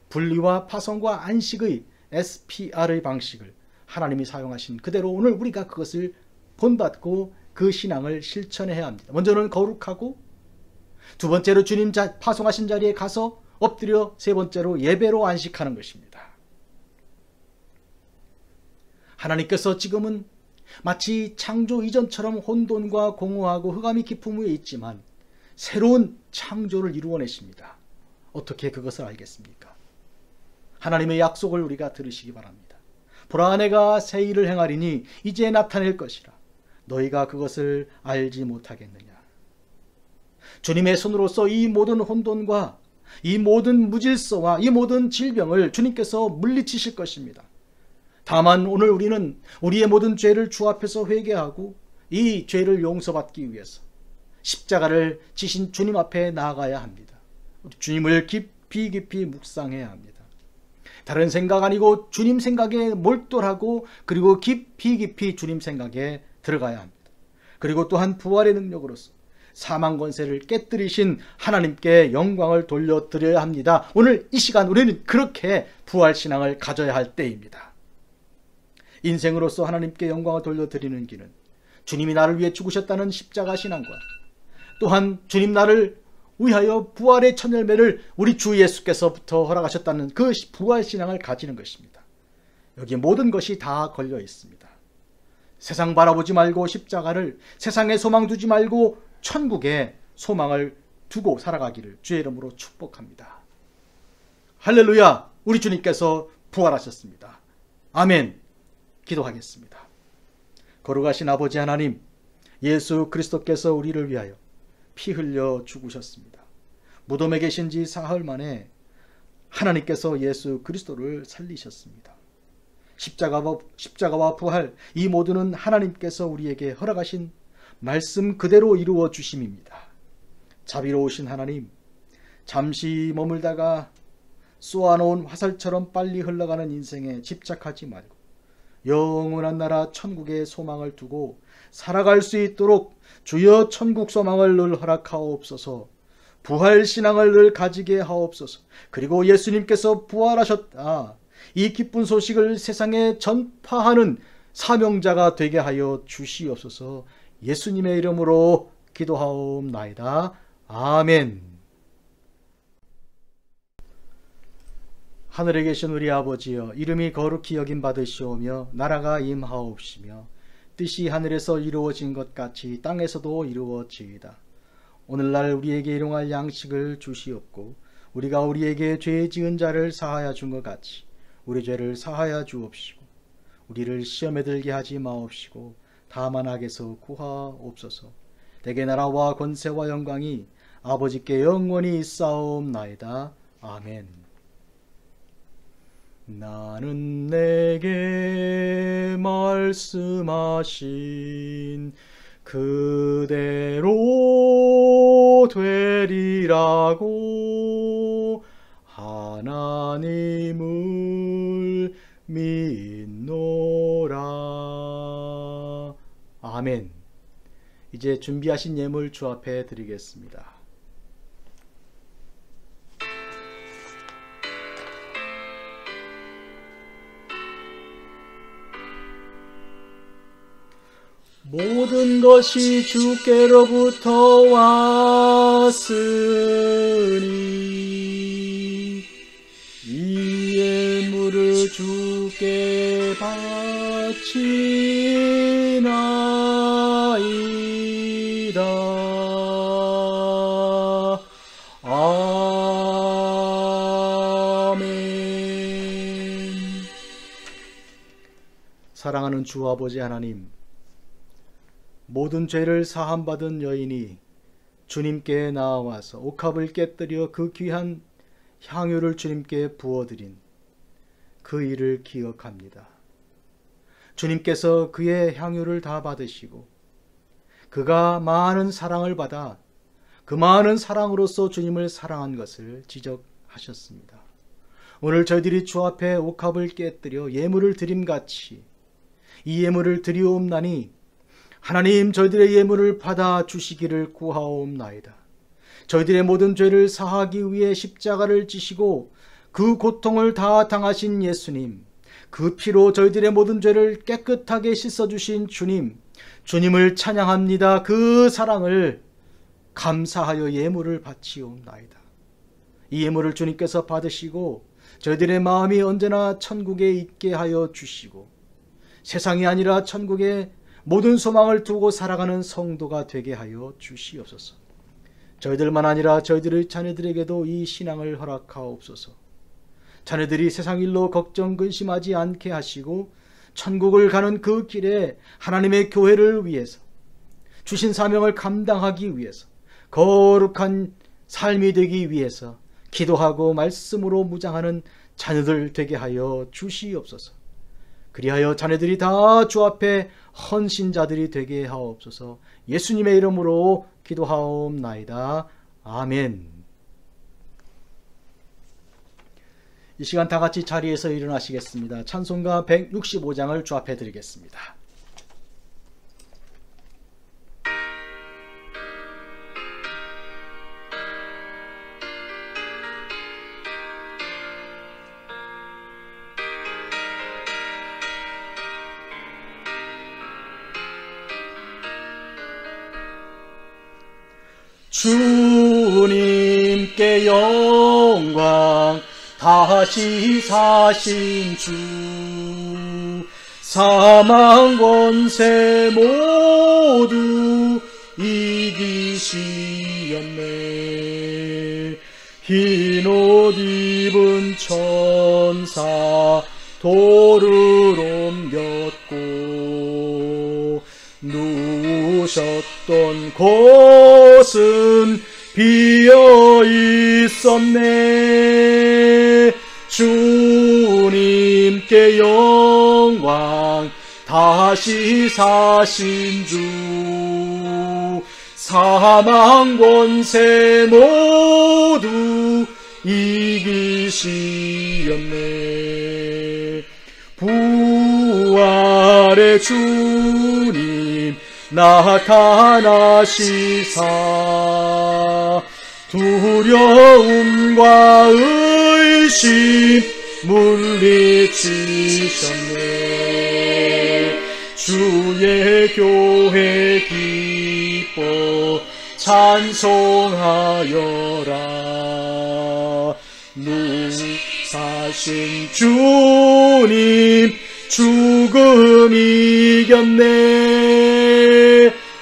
분리와 파송과 안식의 SPR의 방식을 하나님이 사용하신 그대로 오늘 우리가 그것을 본받고 그 신앙을 실천해야 합니다. 먼저는 거룩하고, 두 번째로 주님 파송하신 자리에 가서 엎드려, 세 번째로 예배로 안식하는 것입니다. 하나님께서 지금은 마치 창조 이전처럼 혼돈과 공허하고 흑암이 깊음 위에 있지만 새로운 창조를 이루어내십니다. 어떻게 그것을 알겠습니까? 하나님의 약속을 우리가 들으시기 바랍니다. 보라, 내가 새 일을 행하리니 이제 나타낼 것이라. 너희가 그것을 알지 못하겠느냐. 주님의 손으로서 이 모든 혼돈과 이 모든 무질서와 이 모든 질병을 주님께서 물리치실 것입니다. 다만 오늘 우리는 우리의 모든 죄를 주 앞에서 회개하고 이 죄를 용서받기 위해서 십자가를 지신 주님 앞에 나아가야 합니다. 주님을 깊이 묵상해야 합니다. 다른 생각 아니고 주님 생각에 몰두하고, 그리고 깊이 주님 생각에 들어가야 합니다. 그리고 또한 부활의 능력으로서 사망 권세를 깨뜨리신 하나님께 영광을 돌려드려야 합니다. 오늘 이 시간 우리는 그렇게 부활신앙을 가져야 할 때입니다. 인생으로서 하나님께 영광을 돌려드리는 길은 주님이 나를 위해 죽으셨다는 십자가 신앙과, 또한 주님 나를 위하여 부활의 첫 열매를 우리 주 예수께서부터 허락하셨다는 그 부활신앙을 가지는 것입니다. 여기 모든 것이 다 걸려 있습니다. 세상 바라보지 말고 십자가를, 세상에 소망 두지 말고 천국에 소망을 두고 살아가기를 주의 이름으로 축복합니다. 할렐루야! 우리 주님께서 부활하셨습니다. 아멘. 기도하겠습니다. 거룩하신 아버지 하나님, 예수 그리스도께서 우리를 위하여 피 흘려 죽으셨습니다. 무덤에 계신 지 사흘 만에 하나님께서 예수 그리스도를 살리셨습니다. 십자가와 부활, 이 모두는 하나님께서 우리에게 허락하신 말씀 그대로 이루어 주심입니다. 자비로우신 하나님, 잠시 머물다가 쏘아놓은 화살처럼 빨리 흘러가는 인생에 집착하지 말고 영원한 나라 천국의 소망을 두고 살아갈 수 있도록 주여 천국 소망을 늘 허락하옵소서. 부활신앙을 늘 가지게 하옵소서. 그리고 예수님께서 부활하셨다, 이 기쁜 소식을 세상에 전파하는 사명자가 되게 하여 주시옵소서. 예수님의 이름으로 기도하옵나이다. 아멘. 하늘에 계신 우리 아버지여, 이름이 거룩히 여김 받으시오며 나라가 임하옵시며 뜻이 하늘에서 이루어진 것 같이 땅에서도 이루어지이다. 오늘날 우리에게 일용할 양식을 주시옵고, 우리가 우리에게 죄 지은 자를 사하여 준 것 같이 우리 죄를 사하여 주옵시고, 우리를 시험에 들게 하지 마옵시고 다만 악에서 구하옵소서. 대개 나라와 권세와 영광이 아버지께 영원히 있사옵나이다. 아멘. 나는 내게 말씀하신 그대로 되리라고 하나님을 믿노라. 아멘. 이제 준비하신 예물 주 앞에 드리겠습니다. 모든 것이 주께로부터 왔으니 이 예물을 주께 바치나이다. 아멘. 사랑하는 주 아버지 하나님, 모든 죄를 사함받은 여인이 주님께 나와서 옥합을 깨뜨려 그 귀한 향유를 주님께 부어드린 그 일을 기억합니다. 주님께서 그의 향유를 다 받으시고 그가 많은 사랑을 받아 그 많은 사랑으로서 주님을 사랑한 것을 지적하셨습니다. 오늘 저희들이 주 앞에 옥합을 깨뜨려 예물을 드림같이 이 예물을 드리옵나니 하나님, 저희들의 예물을 받아 주시기를 구하옵나이다. 저희들의 모든 죄를 사하기 위해 십자가를 지시고 그 고통을 다 당하신 예수님, 그 피로 저희들의 모든 죄를 깨끗하게 씻어주신 주님, 주님을 찬양합니다. 그 사랑을 감사하여 예물을 바치옵나이다. 이 예물을 주님께서 받으시고 저희들의 마음이 언제나 천국에 있게 하여 주시고 세상이 아니라 천국에 모든 소망을 두고 살아가는 성도가 되게 하여 주시옵소서. 저희들만 아니라 저희들의 자녀들에게도 이 신앙을 허락하옵소서. 자녀들이 세상 일로 걱정 근심하지 않게 하시고 천국을 가는 그 길에 하나님의 교회를 위해서 주신 사명을 감당하기 위해서 거룩한 삶이 되기 위해서 기도하고 말씀으로 무장하는 자녀들 되게 하여 주시옵소서. 그리하여 자녀들이 다 주 앞에 헌신자들이 되게 하옵소서. 예수님의 이름으로 기도하옵나이다. 아멘. 이 시간 다 같이 자리에서 일어나시겠습니다. 찬송가 165장을 주 앞에 드리겠습니다. 주님께 영광, 다시 사신 주, 사망 권세 모두 이기시었네. 흰 옷 입은 천사 돌을 옮겼고 누우셨던 곳은 비어 있었네. 주님께 영광, 다시 사신 주, 사망 권세 모두 이기시었네. 부활의 주님 나타나시사 두려움과 의심 물리치셨네. 주의 교회 기뻐 찬송하여라. 누사신 주님 죽음 이겼네.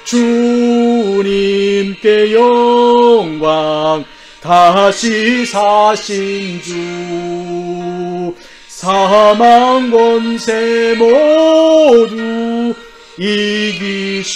주님께 영광, 다시 사신 주, 사망 권세 모두 이기시었네.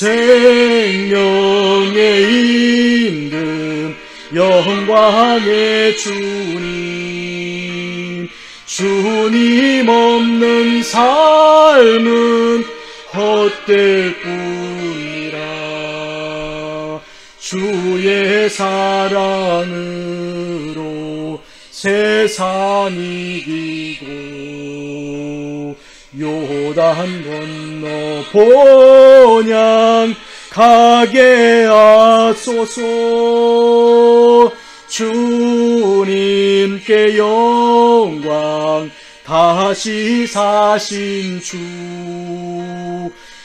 생명의 임금, 영광의 주님, 주님 없는 삶은 헛될 뿐이라. 주의 사랑으로 세상 이기고 요단 건너 본향 가게 하소서. 주님께 영광, 다시 사신 주,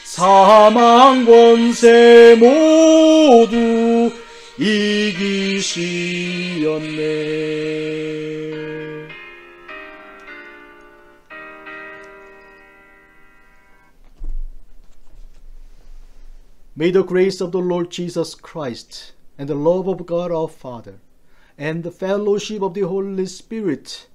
사망 권세 모두 이기시었네. May the grace of the Lord Jesus Christ and the love of God our Father and the fellowship of the Holy Spirit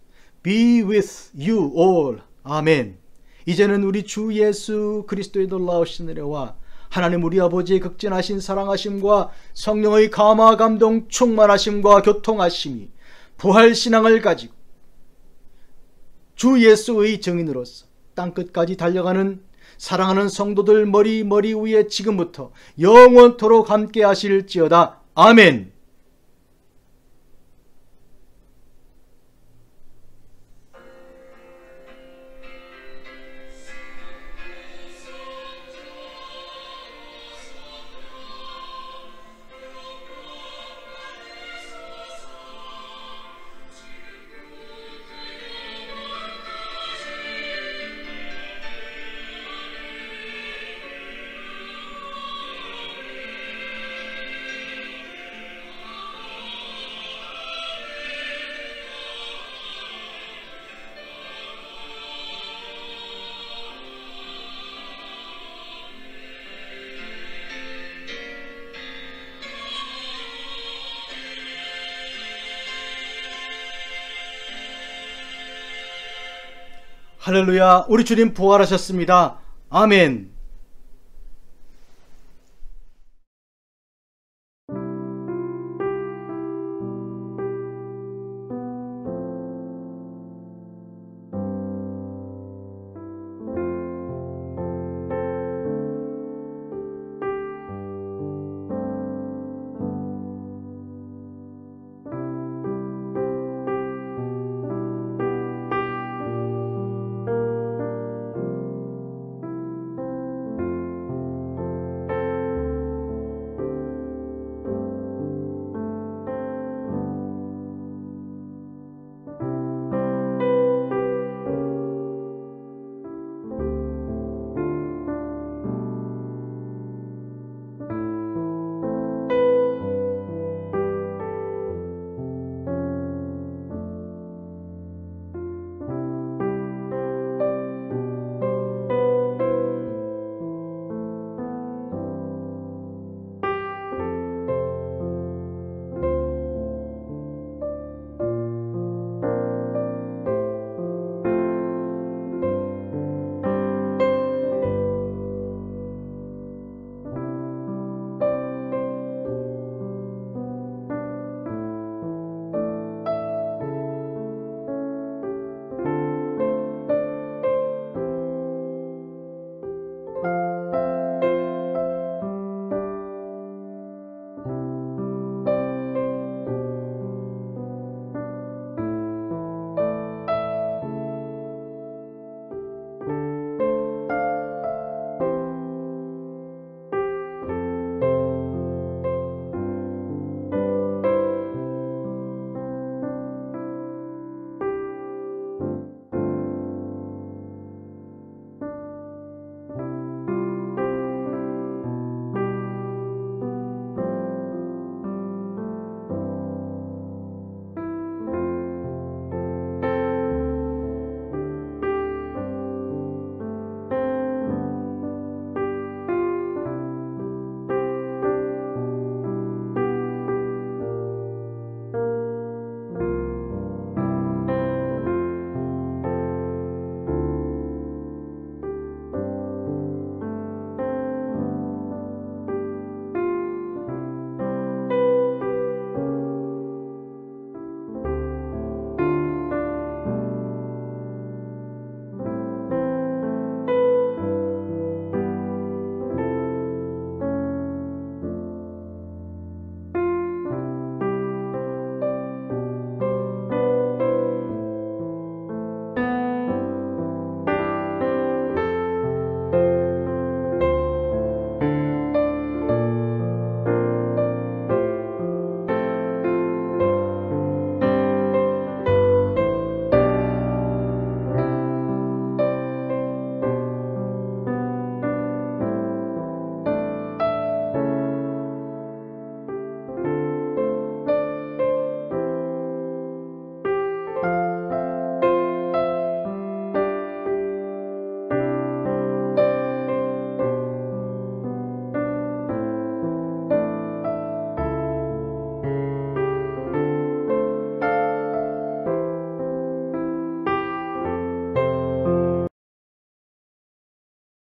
be with you all. 아멘. 이제는 우리 주 예수 그리스도의 놀라우신 은혜와 하나님 우리 아버지의 극진하신 사랑하심과 성령의 감화 감동 충만하심과 교통하심이 부활신앙을 가지고 주 예수의 증인으로서 땅끝까지 달려가는 사랑하는 성도들 머리 위에 지금부터 영원토록 함께 하실지어다. 아멘. 할렐루야, 우리 주님 부활하셨습니다. 아멘.